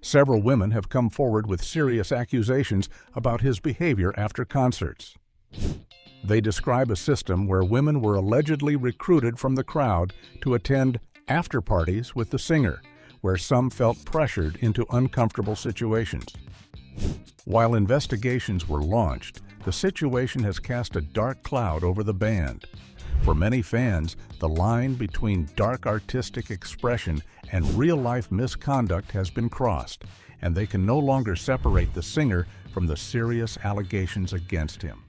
Speaker 1: Several women have come forward with serious accusations about his behavior after concerts. They describe a system where women were allegedly recruited from the crowd to attend after parties with the singer, where some felt pressured into uncomfortable situations. While investigations were launched, the situation has cast a dark cloud over the band. For many fans, the line between dark artistic expression and real-life misconduct has been crossed, and they can no longer separate the singer from the serious allegations against him.